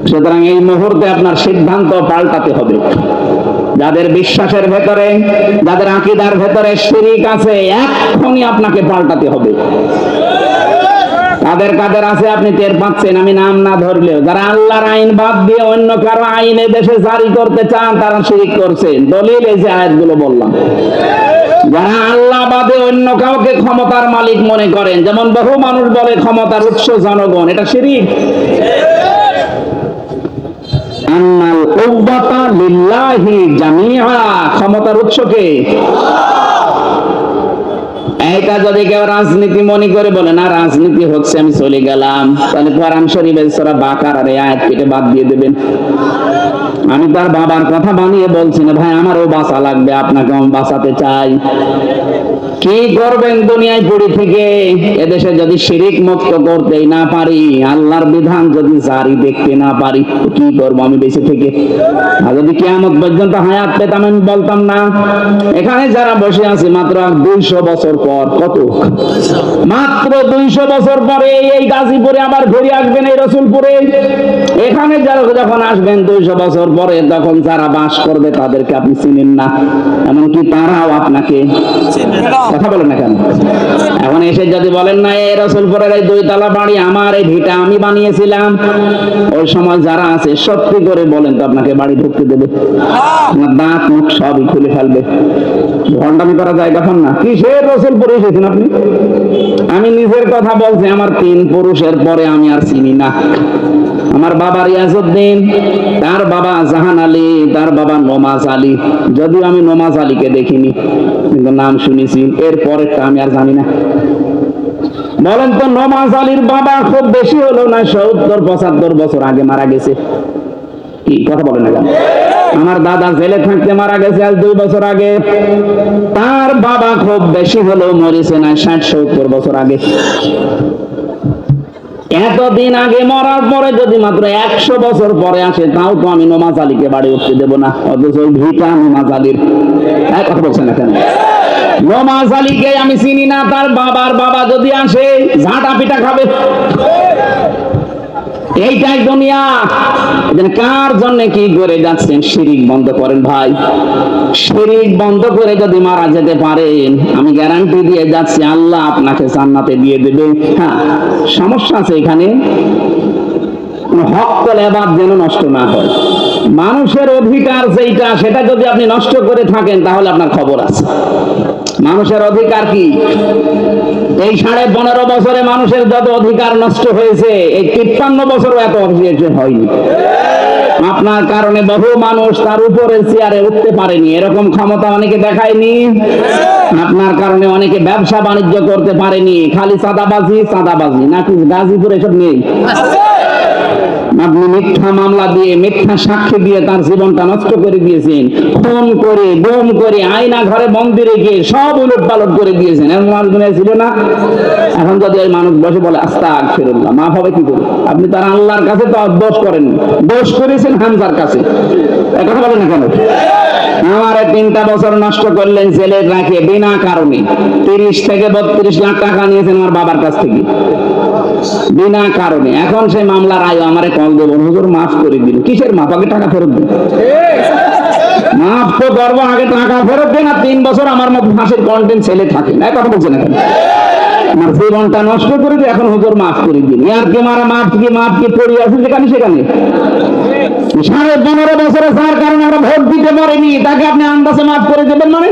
Speaker 1: সুতরাং এই মুহূর্তে আপনার সিদ্ধান্ত পাল্টাতে হবে। যাদের বিশ্বাসের ভেতরে, যাদের আকীদার ভেতরে শিরিক আছে, এখনই আপনাকে পাল্টাতে হবে। কাদের কাদের আছে আপনি টের পাচ্ছেন, আমি নাম না ধরলেও। যারা আল্লাহর আইন বাদ দিয়ে অন্য কারো আইন দেশে জারি করতে চান তারা শিরিক করছেন। দলিল এই যে আয়াতগুলো বললাম। যারা আল্লাহ বাদে অন্য কাউকে ক্ষমতার মালিক মনে করেন, যেমন বহু মানুষ বলে ক্ষমতার উৎস জনগণ, এটা শিরিক। আন্নাল কুওয়াতা লিল্লাহি জামিআ, ক্ষমতার উৎস কে? এটা যদি কেউ রাজনীতি মনে করে বলে না রাজনীতি হচ্ছে আমি চলে গেলাম, তাহলে কোরআন শরীফের সূরা বাকারার এই আয়াত কেটে বাদ দিয়ে দেবেন। আমি তার বাবার কথা বানিয়ে বলছি না ভাই, আমারও বাঁচা লাগবে, আপনাকে আমি বাঁচাতে চাই। কি করবেন দুনিয়ায় পড়ে থেকে? এদেশে যদি শিরিক মুক্ত করতেই না পারি, আল্লাহর বিধান যদি জারি দেখতে না পারি, কি করবো আমি বেঁচে থেকে? আর যদি কিয়ামত পর্যন্ত হায়াত পেতাম আমি বলতাম না। এখানে যারা বসে আছে মাত্র 200 বছর পর, কত মাত্র 200 বছর পরে এই গাজীপুরে আবার ঘুরে আসবেন, এই রসুলপুরে। এখানে যারা যখন আসবেন 200 বছর পরে, তখন যারা বাস করবে তাদেরকে আপনি চিনেন না, এমনকি তারাও আপনাকে কথা বলেন না কেন? এখন এসে যদি বলেন না এই রসুলপুরের এই 2 তলা বাড়ি আমার, এই ভিটা আমি বানিয়েছিলাম, ওই সময় যারা আছে সত্যি করে বলেন তো আপনাকে বাড়ি ঢুকতে দেবে? আপনার দাঁত মুখ সবই খুলে ফেলবে। ভণ্ডামি করা জায়গা পান না। কিসের রসুলপুরে এসেছেন আপনি? আমি নিজের কথা বলছি, আমার 3 পুরুষের পরে আমি আর চিনি না। আমার বাবা রিয়াজউদ্দিন, তার বাবা জাহান আলী, তার বাবা নমাজ আলী। যদিও আমি নমাজ আলীকে দেখিনি, কিন্তু নাম শুনেছি। এর পরেরটা আমি আর জানি না। বলেন তো নমাজ আলীর বাবা খুব বেশি হলো না 70-75 বছর আগে মারা গেছে? কি কথা বলেন না কেন? আমার দাদা জেলে থাকতে মারা গেছে আজ 2 বছর আগে। তার বাবা খুব বেশি হলো মরেছে না 60-70 বছর আগে। এতদিন আগে মরার পরে যদি মাত্র 100 বছর পরে আসে, তাও তো আমি নমাজ আলীকে বাড়ি উঠতে দেবো না। অথচ ওই ভিটা নমাজ আলীর। কথা বলছেন না কেন? নমাজ আলীকে আমি চিনি না, তার বাবার বাবা যদি আসে ঝাঁটা পিটা খাবে। এইটাই দুনিয়া। কার জন্য কি করে যাচ্ছেন? শিরিক বন্ধ করেন ভাই। শিরিক বন্ধ করে যদি মারা যেতে পারেন, আমি গ্যারান্টি দিয়ে যাচ্ছি আল্লাহ আপনাকে জান্নাতে দিয়ে দেবে। হ্যাঁ, সমস্যা আছে এখানে, হক এবার যেন নষ্ট না হয়। মানুষের অধিকার যেটা, সেটা যদি আপনি নষ্ট করে থাকেন তাহলে আপনার খবর আছে। মানুষের অধিকার কি? এই 15.5 বছরে মানুষের যত অধিকার নষ্ট হয়েছে, এই 53 বছরও এত অধিকার হয়নি। আপনার কারণে বহু মানুষ তার উপরে চেয়ারে উঠতে পারেনি, এরকম ক্ষমতা অনেকে দেখায়নি। আপনার কারণে অনেকে ব্যবসা বাণিজ্য করতে পারেনি, খালি চাঁদাবাজি চাঁদাবাজি, নাকি গাজীপুর এসব নেই? আপনি মিথ্যা মামলা দিয়ে, মিথ্যা সাক্ষী দিয়ে তার জীবনটা নষ্ট করে দিয়েছেন। খুন করে, গুম করে, আয়না ঘরে বন্দি রেখে সব উলট পালট করে দিয়েছেন। এমন মানুষ দুনিয়ায় ছিল না? এখন যদি ওই মানুষ বসে বলে আস্তাগফিরুল্লাহ, মাফ হবে কি করে? আপনি তার আল্লাহর কাছে তো দোষ করেন, দোষ করেছেন হামজার কাছে। কথা বলেন না কেন? আমার 3টা বছর নষ্ট করলেন জেলে রাখে বিনা কারণে। 30 থেকে 32 লাখ টাকা নিয়েছেন আমার বাবার কাছ থেকে বিনা কারণে। এখন সেই মামলার আয় আমারে কল দেবো, হুজুর মাফ করে দিন। কিসের মাফ? আগে টাকা ফেরত দিন। মাফ তো করবো, আগে টাকা ফেরত দেন। আর 3 বছর আমার মতো ফাঁসির কন্টেন্ট ছেলে থাকে না, কথা বলছে না কেন? আমার জীবনটা নষ্ট করে দিয়ে এখন হুজুর মাফ করে দিন। আর কে মারা মাফ কি পড়ে আছে যেখানে সেখানে। 15.5 বছরে যার কারণে আমরা ভোট দিতে পারিনি, তাকে আপনি আন্দাজে মাফ করে দেবেন মানে?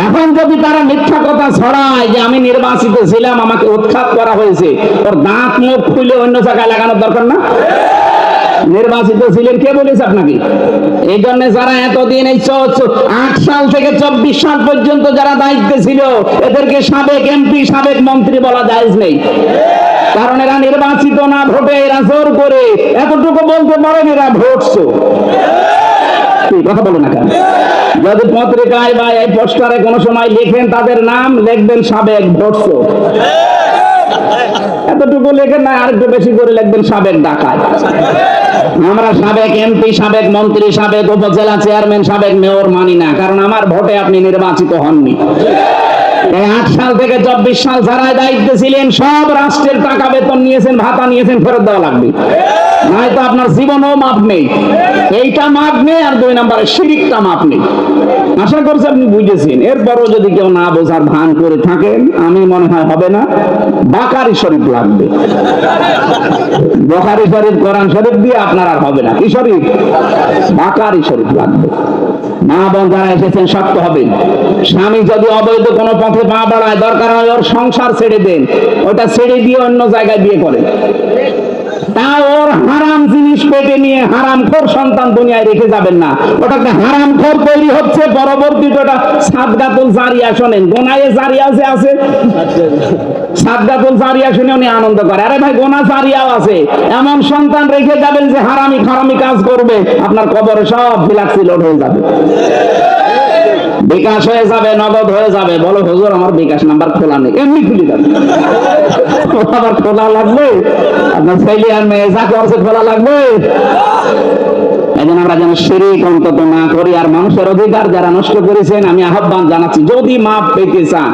Speaker 1: এখন যদি তারা মিথ্যা কথা ছড়ায় যে আমি নির্বাচিত ছিলাম, আমাকে উৎখাত করা হয়েছে, ওর দাঁত মুখ খুলে অন্য জায়গায় লাগানোর দরকার না? নির্বাচিত ছিলেন কে বলেছে আপনাকে? এই জন্য যারা এতদিন এই 8 সাল থেকে 24 সাল পর্যন্ত যারা দায়িত্বে ছিল, এদেরকে সাবেক এমপি সাবেক মন্ত্রী বলা জায়েজ নেই। কারণ এরা নির্বাচিত না, ভোটে এরা জোর করে। এতটুকু বলতে পারেন এরা ভোটছো। কথা বলো না কেন? যদি পত্রিকায় বা এই পোস্টারে কোনো সময় লিখেন তাদের নাম, লিখবেন সাবেক ভোটছো। এতটুকু লেখেন না, আরেকটু বেশি করে লিখবেন সাবেক ডাকাত। আমরা সাবেক এমপি সাবেক মন্ত্রী সাবেক উপজেলা চেয়ারম্যান সাবেক মেয়র মানি না, কারণ আমার ভোটে আপনি নির্বাচিত হননি। এই 8 সাল থেকে 24 সাল যারা দায়িত্বে ছিলেন, সব রাষ্ট্রের টাকা বেতন নিয়েছেন, ভাতা নিয়েছেন, ফেরত দেওয়া লাগবে, নয়তো আপনার জীবনও মাপ নেই। এইটা মাপ নেই, আর 2 নম্বরে শিরিকটা মাপ নেই। আশা করছি আপনি বুঝেছেন। এরপরও যদি কেউ না বোঝার ভান করে থাকেন, আমি মনে হয় হবে না, বাকারি শরীফ লাগবে। বুখারী শরীফ কোরআন শরীফ দিয়ে আপনার আর হবে না। কি শরীফ? বাকারি শরীফ লাগবে। মা বোন যারা এসেছেন শক্ত হবেন। স্বামী যদি অবৈধ কোনো পথে পা বাড়ায়, দরকার হয় ওর সংসার ছেড়ে দেন, ওটা ছেড়ে দিয়ে অন্য জায়গায় বিয়ে করেন। তা ওর হারাম জিনিস পেটে নিয়ে হারামখোর সন্তান দুনিয়ায় রেখে যাবেন না। ওটাকে হারামখোর তৈরি হচ্ছে, পরবর্তীতে ওটা সাদগাতুল জারিয়া। শোনেন, গোনায়ে জারিয়া যে আছে, সাদগাতুল জারিয়া শুনে উনি আনন্দ করে। আরে ভাই, গোনা জারিয়াও আছে। এমন সন্তান রেখে যাবেন যে হারামি খারামি কাজ করবে, আপনার কবরে সব ফিলাক্সি লোড হয়ে যাবে, বিকাশ হয়ে যাবে, নগদ হয়ে যাবে। বলো হুজুর আমার বিকাশ নাম্বার খোলা নেই, এমনি খুলে যাবে। আবার খোলা লাগবে, আপনার ছেলে আর মেয়ে যা করছে খোলা লাগবে। এই জন্য আমরা যেন শিরিক অন্তত না করি। আর মানুষের অধিকার যারা নষ্ট করেছেন, আমি আহ্বান জানাচ্ছি, যদি মাপ পেতে চান,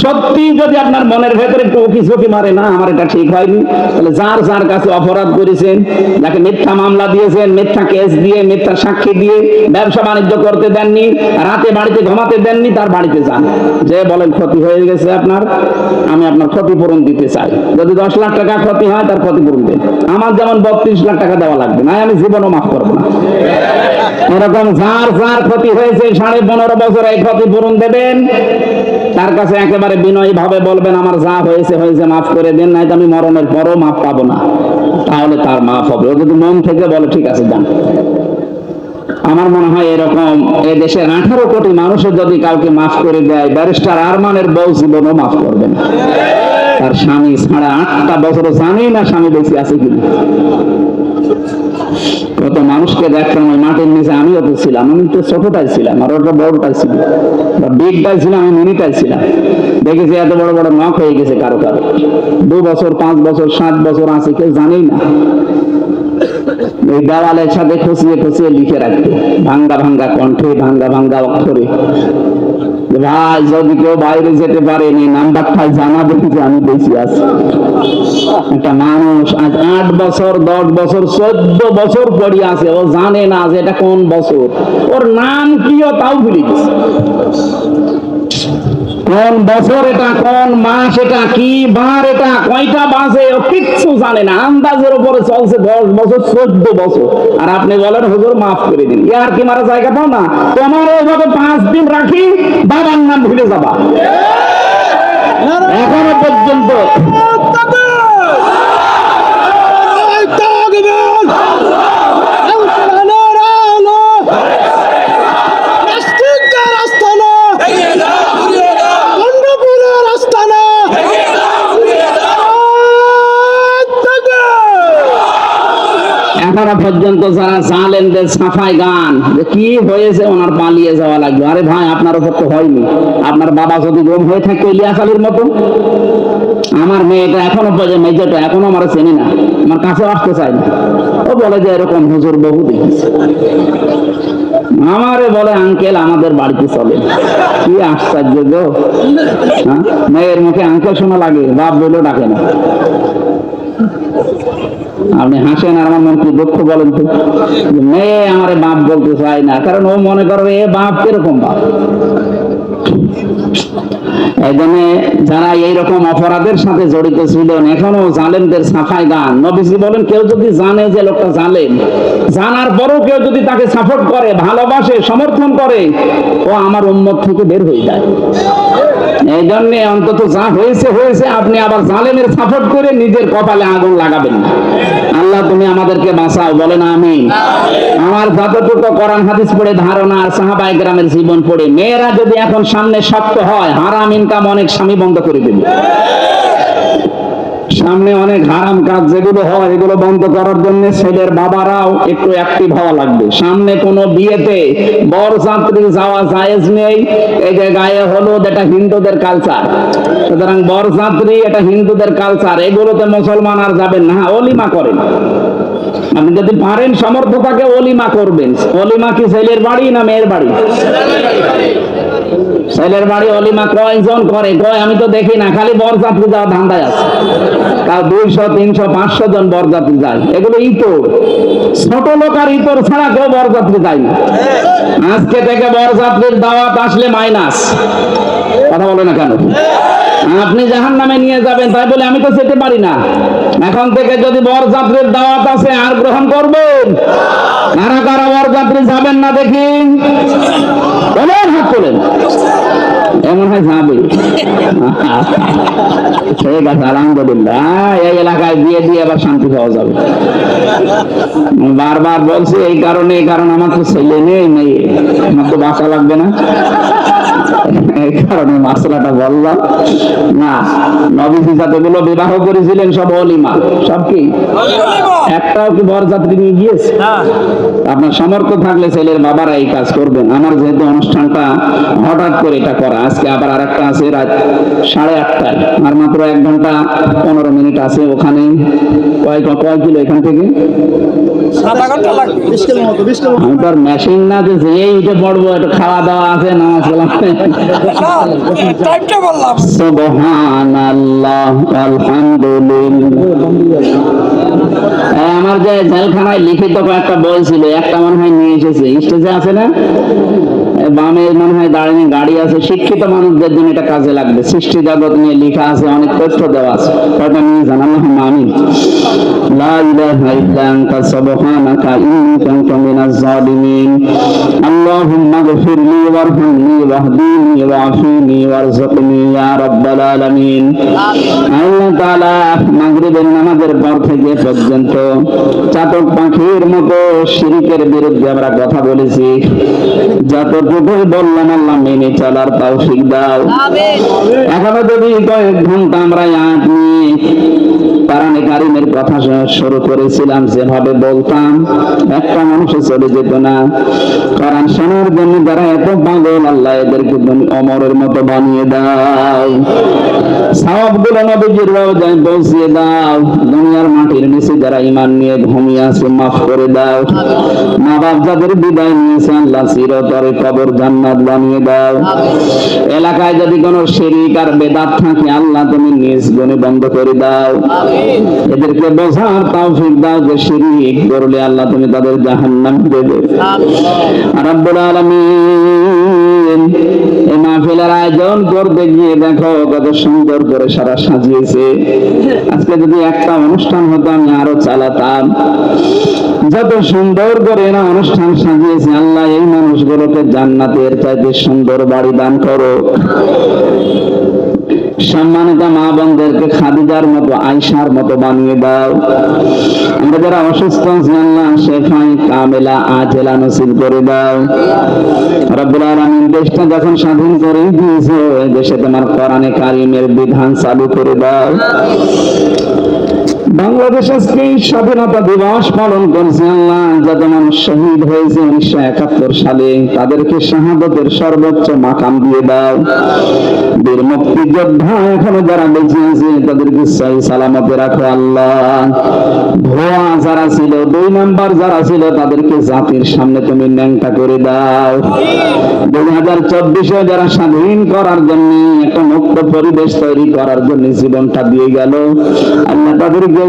Speaker 1: সত্যি যদি আপনার মনের ভেতরে একটু উকি মারে, না আমার এটা ঠিক হয়নি, তাহলে যার যার কাছে অপরাধ করেছেন, যাকে মিথ্যা মামলা দিয়েছেন, মিথ্যা কেস দিয়ে, মিথ্যা সাক্ষী দিয়ে, ব্যবসা বাণিজ্য করতে দেননি, রাতে বাড়িতে ঘুমাতে দেননি, তার বাড়িতে যান, যে বলেন ক্ষতি হয়ে গেছে আপনার, আমি আপনার ক্ষতিপূরণ দিতে চাই। যদি 10 লাখ টাকা ক্ষতি হয়, তার ক্ষতিপূরণ দেন। আমার যেমন 32 লাখ টাকা দেওয়া লাগবে না, আমি জীবনও মাফ করবো না। এরকম যার যার ক্ষতি হয়েছে 15.5 বছর এই ক্ষতিপূরণ দেবেন। তার কাছে একেবারে বিনয়ী ভাবে বলবেন, আমার যা হয়েছে হয়েছে, মাফ করে দেন, নাই তো আমি মরণের পরও মাফ পাবো না। তাহলে তার মাফ হবে। ও যদি মন থেকে বলে ঠিক আছে যান। আমার মনে হয় এরকম এই দেশের 18 কোটি মানুষের যদি কাউকে মাফ করে দেয়, ব্যারিস্টার আরমানের বউ জীবনও মাফ করবে না। তার স্বামী ছাড়া 8টা বছর জানেই না স্বামী বেঁচে আছে কিনা। কত মানুষকে দেখতাম ওই মাটির নিচে, আমিও তো ছিলাম, আমি তো ছোটটাই ছিলাম, আর ওটা বড়টাই ছিল, বিগটাই ছিলাম, আমি মিনিটাই ছিলাম। দেখেছি এত বড় বড় নখ হয়ে গেছে কারো কারো, 2 বছর 5 বছর 7 বছর আছে, কেউ জানেই না। এই দেওয়ালের সাথে খসিয়ে খসিয়ে লিখে রাখতো, ভাঙ্গা ভাঙ্গা কণ্ঠে, ভাঙ্গা ভাঙ্গা অক্ষরে, ভাই যদি কেউ বাইরে যেতে পারেনি নাম্বারটা জানাবেন যে আমি বেশি আছি। একটা মানুষ আজ 8 বছর 10 বছর 14 বছর পড়ে আছে, ও জানে না যে এটা কোন বছর, ওর নাম কি ও তাও ভুলে গেছে। কোন বছর এটা, কোন মাস এটা, কি বার এটা, কয়টা বাজে ও কিচ্ছু জানে না। আন্দাজের উপরে চলছে 10 বছর 14 বছর, আর আপনি বলেন হুজুর মাফ করে দিন। ইয়ার কি মারা জায়গা পাও না? তোমার এইভাবে 5 দিন রাখি, বাবার নাম ভুলে যাবা। এখনো পর্যন্ত এখনো পর্যন্ত যারা জালেমদের সাফাই গান যে কি হয়েছে ওনার পালিয়ে যাওয়া লাগলো। আরে ভাই আপনার উপর তো হয়নি, আপনার বাবা যদি গম হয়ে থাকতো ইলিয়াস আলীর মতো। আমার মেয়েটা এখনো পর্যন্ত, মেয়েটা এখনো আমার চেনে না, আমার কাছে আসতে চায় না। ও বলে যে এরকম হুজুর বহু দেখেছে। আমারে বলে আঙ্কেল আমাদের বাড়িতে চলে। কি আশ্চর্য গো, মেয়ের মুখে আঙ্কেল শোনা লাগে, বাপ বলেও ডাকে না। আপনি হাসেন আর আমার মন কি দুঃখ বলেন তো। মেয়ে আমারে বাপ বলতে চায় না, কারণ ও মনে করবে এ বাপ কিরকম বাপ। এই জন্য যারা এইরকম অপরাধের সাথে জড়িত ছিলেন এখনো জালেমদের সাফাই গান। নবীজি বলেন কেউ যদি জানে যে লোকটা জালেম, জানার পরও কেউ যদি তাকে সাপোর্ট করে, ভালোবাসে, সমর্থন করে, ও আমার উম্মত থেকে বের হয়ে যায়। এই জন্য অন্তত যা হয়েছে হয়েছে, আপনি আবার জালেমের সাপোর্ট করে নিজের কপালে আগুন লাগাবেন না। আল্লাহ তুমি আমাদেরকে বাঁচাও, বলেন আমিন। আমার যতটুকু কোরআন হাদিস পড়ে ধারণা আর সাহাবায়ে কেরামের জীবন পড়ে, মেয়েরা যদি এখন সামনে শক্ত হয়, হারাম ইনকাম অনেক স্বামী বন্ধ করে দেবে। সামনে অনেক হারাম কাজ যেগুলো হয় এগুলো বন্ধ করার জন্য ছেলের বাবারাও একটু অ্যাক্টিভ হওয়া লাগবে। সামনে কোনো বিয়েতে বরযাত্রী যাওয়া জায়েজ নেই। এই যে গায়ে হলুদ, এটা হিন্দুদের কালচার, সুতরাং বরযাত্রী এটা হিন্দুদের কালচার, এগুলোতে মুসলমান আর যাবেন না। অলিমা করেন, আপনি যদি পারেন সামর্থ্য থাকে অলিমা করবেন। অলিমা কি ছেলের বাড়ি না মেয়ের বাড়ি? ছেলের বাড়ি অলিমা কয়জন করে? কয় আমি তো দেখি না, খালি বরযাত্রী যাওয়া ধান্দায় আছে। তার 200, 300, 500 জন বরযাত্রী যায়। এগুলো ইতর, ছোট লোক আর ইতর ছাড়া কেউ বরযাত্রী যায় না। আজকে থেকে বরযাত্রীর দাওয়াত আসলে মাইনাস। কথা বলে না কেন? আপনি জাহান্নামে নিয়ে যাবেন, তাই বলে আমি তো যেতে পারি না। এখন থেকে যদি বরযাত্রীর দাওয়াত আছে আর গ্রহণ করবেন। কারা কারা বরযাত্রী যাবেন না দেখি? বলেন, হাত তোলেন। এমন হয় যাবে। ঠিক আছে, আলহামদুলিল্লাহ। এই এলাকায় বিয়ে দিয়ে আবার শান্তি পাওয়া যাবে। বারবার বলছি এই কারণে, কারণ আমার তো ছেলে নেই, মেয়ে, আমার তো বাঁচা লাগবে না, এই কারণে মাসলাটা বললাম না। নবীজি যতগুলো বিবাহ করেছিলেন সব অলিমা, সব কি একটাও কি বরযাত্রী নিয়ে গিয়েছে? আপনার সামর্থ্য থাকলে ছেলের বাবারা এই কাজ করবেন। আমার যেহেতু অনুষ্ঠানটা হঠাৎ করে এটা করা, আজকে আবার আরেকটা আছে রাত 8:30টায়, আর মাত্র 1 ঘন্টা 15 মিনিট আছে। ওখানে কয় কিলো এখান থেকে? 7 ঘন্টা লাগবে, 20 কিলো মতো। 20 কিলো। আমি তো আর মেশিন না যে যেই উঠে পড়বো, একটু খাওয়া দাওয়া আছে, নামাজ কালাম। টাইমটা বললাম। সুবহানাল্লাহ, আলহামদুলিল্লাহ। আমার যে জেলখানায় লিখিত কয়েকটা বই ছিল, একটা মনে হয় নিয়ে এসেছে, স্টেজে আছে না, বামে মনে হয় দাঁড়িয়ে গাড়ি আছে। শিক্ষিত মানুষদের জন্য এটা কাজে লাগবে। সৃষ্টি জগৎ নিয়ে লেখা আছে, অনেক তথ্য দেওয়া আছে, কয়টা নিয়ে যান। আল্লাহুম্মা আমিন। লা ইলাহা ইল্লা আনতা সুবহানাকা ইন্নী কুনতু মিনাজ জালিমিন। আল্লাহুম্মা গফিরলি ওয়ারহামনি ওয়াহদিনি ওয়াআফিনি ওয়ারযুকনি ইয়া রাব্বাল আলামিন। আল্লাহ তাআলা মাগরিবের নামাজের পর থেকে পর্যন্ত চাতক পাখির মতো শিরকের বিরুদ্ধে আমরা কথা বলেছি। যতটুকু বললাম আল্লাহ মেনে চলার তৌফিক দাও। আমিন। এখনো যদি কয়েক ঘন্টা আমরা কোরআনে কারিমের কথা শুরু করেছিলাম, যেভাবে বলতাম একটা মানুষ চলে যেত না। কোরআন শোনার জন্য যারা এত পাগল, আল্লাহ এদেরকে তুমি অমরের মতো বানিয়ে দাও। সওয়াবগুলো নবীজির রওজায় পৌঁছিয়ে দাও। দুনিয়ার মাটির নিচে যারা ঈমান নিয়ে ঘুমিয়ে আছে মাফ করে দাও। মা বাপ যাদের বিদায় নিয়েছে আল্লাহ চিরতরে কবর জান্নাত বানিয়ে দাও। এলাকায় যদি কোনো শিরক আর বেদাত থাকে আল্লাহ তুমি নিজ গুণে বন্ধ করে দাও। এদেরকে বোঝার তৌফিক দাও যে শিরক করলে আল্লাহ তুমি তাদের জাহান্নাম দেবে। রব্বুল আলামিন এই মাহফিলের আয়োজন করতে গিয়ে দেখো কত সুন্দর করে সারা সাজিয়েছে। আজকে যদি একটা অনুষ্ঠান হতো আমি আরো চালাতাম। যত সুন্দর করে এরা অনুষ্ঠান সাজিয়েছে, আল্লাহ এই মানুষগুলোকে জান্নাতের চাইতে সুন্দর বাড়ি দান করো। সম্মানিত মা বোনদেরকে খাদিজার মতো, আয়েশার মতো বানিয়ে দাও। আমরা যারা অসুস্থ আছি আল্লাহ শেফায়ে কামেলা আজেলা নসিব করে দাও। রব্বুল আলামিন দেশটা যখন স্বাধীন করে দিয়েছো, এই দেশে তোমার কোরআনে কারিমের বিধান চালু করে দাও। বাংলাদেশ আজকে স্বাধীনতা দিবস পালন করছে আল্লাহ। যত মানুষ শহীদ হয়েছে 1971 সালে তাদেরকে শাহাদাতের সর্বোচ্চ মাকাম দিয়ে দাও। বীর মুক্তিযোদ্ধা এখনো যারা বেঁচে আছে তাদেরকে সহি সালামতে রাখো আল্লাহ। ভুয়া যারা ছিল, 2 নাম্বার যারা ছিল তাদেরকে জাতির সামনে তুমি ন্যাংটা করে দাও। 2024-এ যারা স্বাধীন করার জন্য একটা মুক্ত পরিবেশ তৈরি করার জন্য জীবনটা দিয়ে গেল আল্লাহ তাদেরকে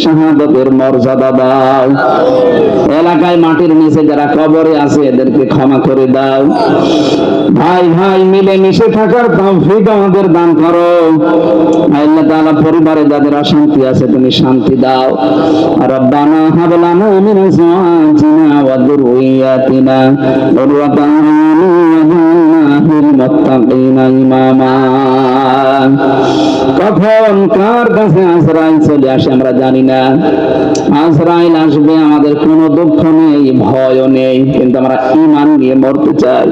Speaker 1: শাহাদাতের মর্যাদা দাও। এলাকায় মাটির নিচে যারা কবরে আছে এদেরকে ক্ষমা করে দাও। ভাই ভাই মিলে মিশে থাকার তৌফিক আমাদের দান করো। আল্লাহ তাআলা পরিবারে যাদের অশান্তি আছে তুমি শান্তি দাও। রব্বানা হাব লানা মিন আজওয়াজিনা ওয়া যুররিয়াতিনা কুররাতা আ'য়ুন ওয়াজআলনা লিল মুত্তাকিনা ইমামা। কখন কার কাছে আজরাইল চলে আসে আমরা জানি না। আজরাইল আসবে, আমাদের কোনো দুঃখ নেই, ভয়ও নেই, কিন্তু আমরা ঈমান নিয়ে মরতে চাই।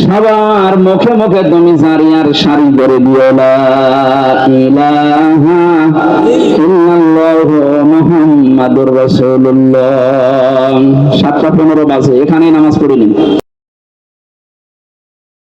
Speaker 1: সবার মুখে মুখে তুমি জারিয়ার সারি করে দিও লা ইলাহা ইল্লাল্লাহু মুহাম্মাদুর রাসূলুল্লাহ। 7:15 বাজে, এখানেই নামাজ পড়ে নিন।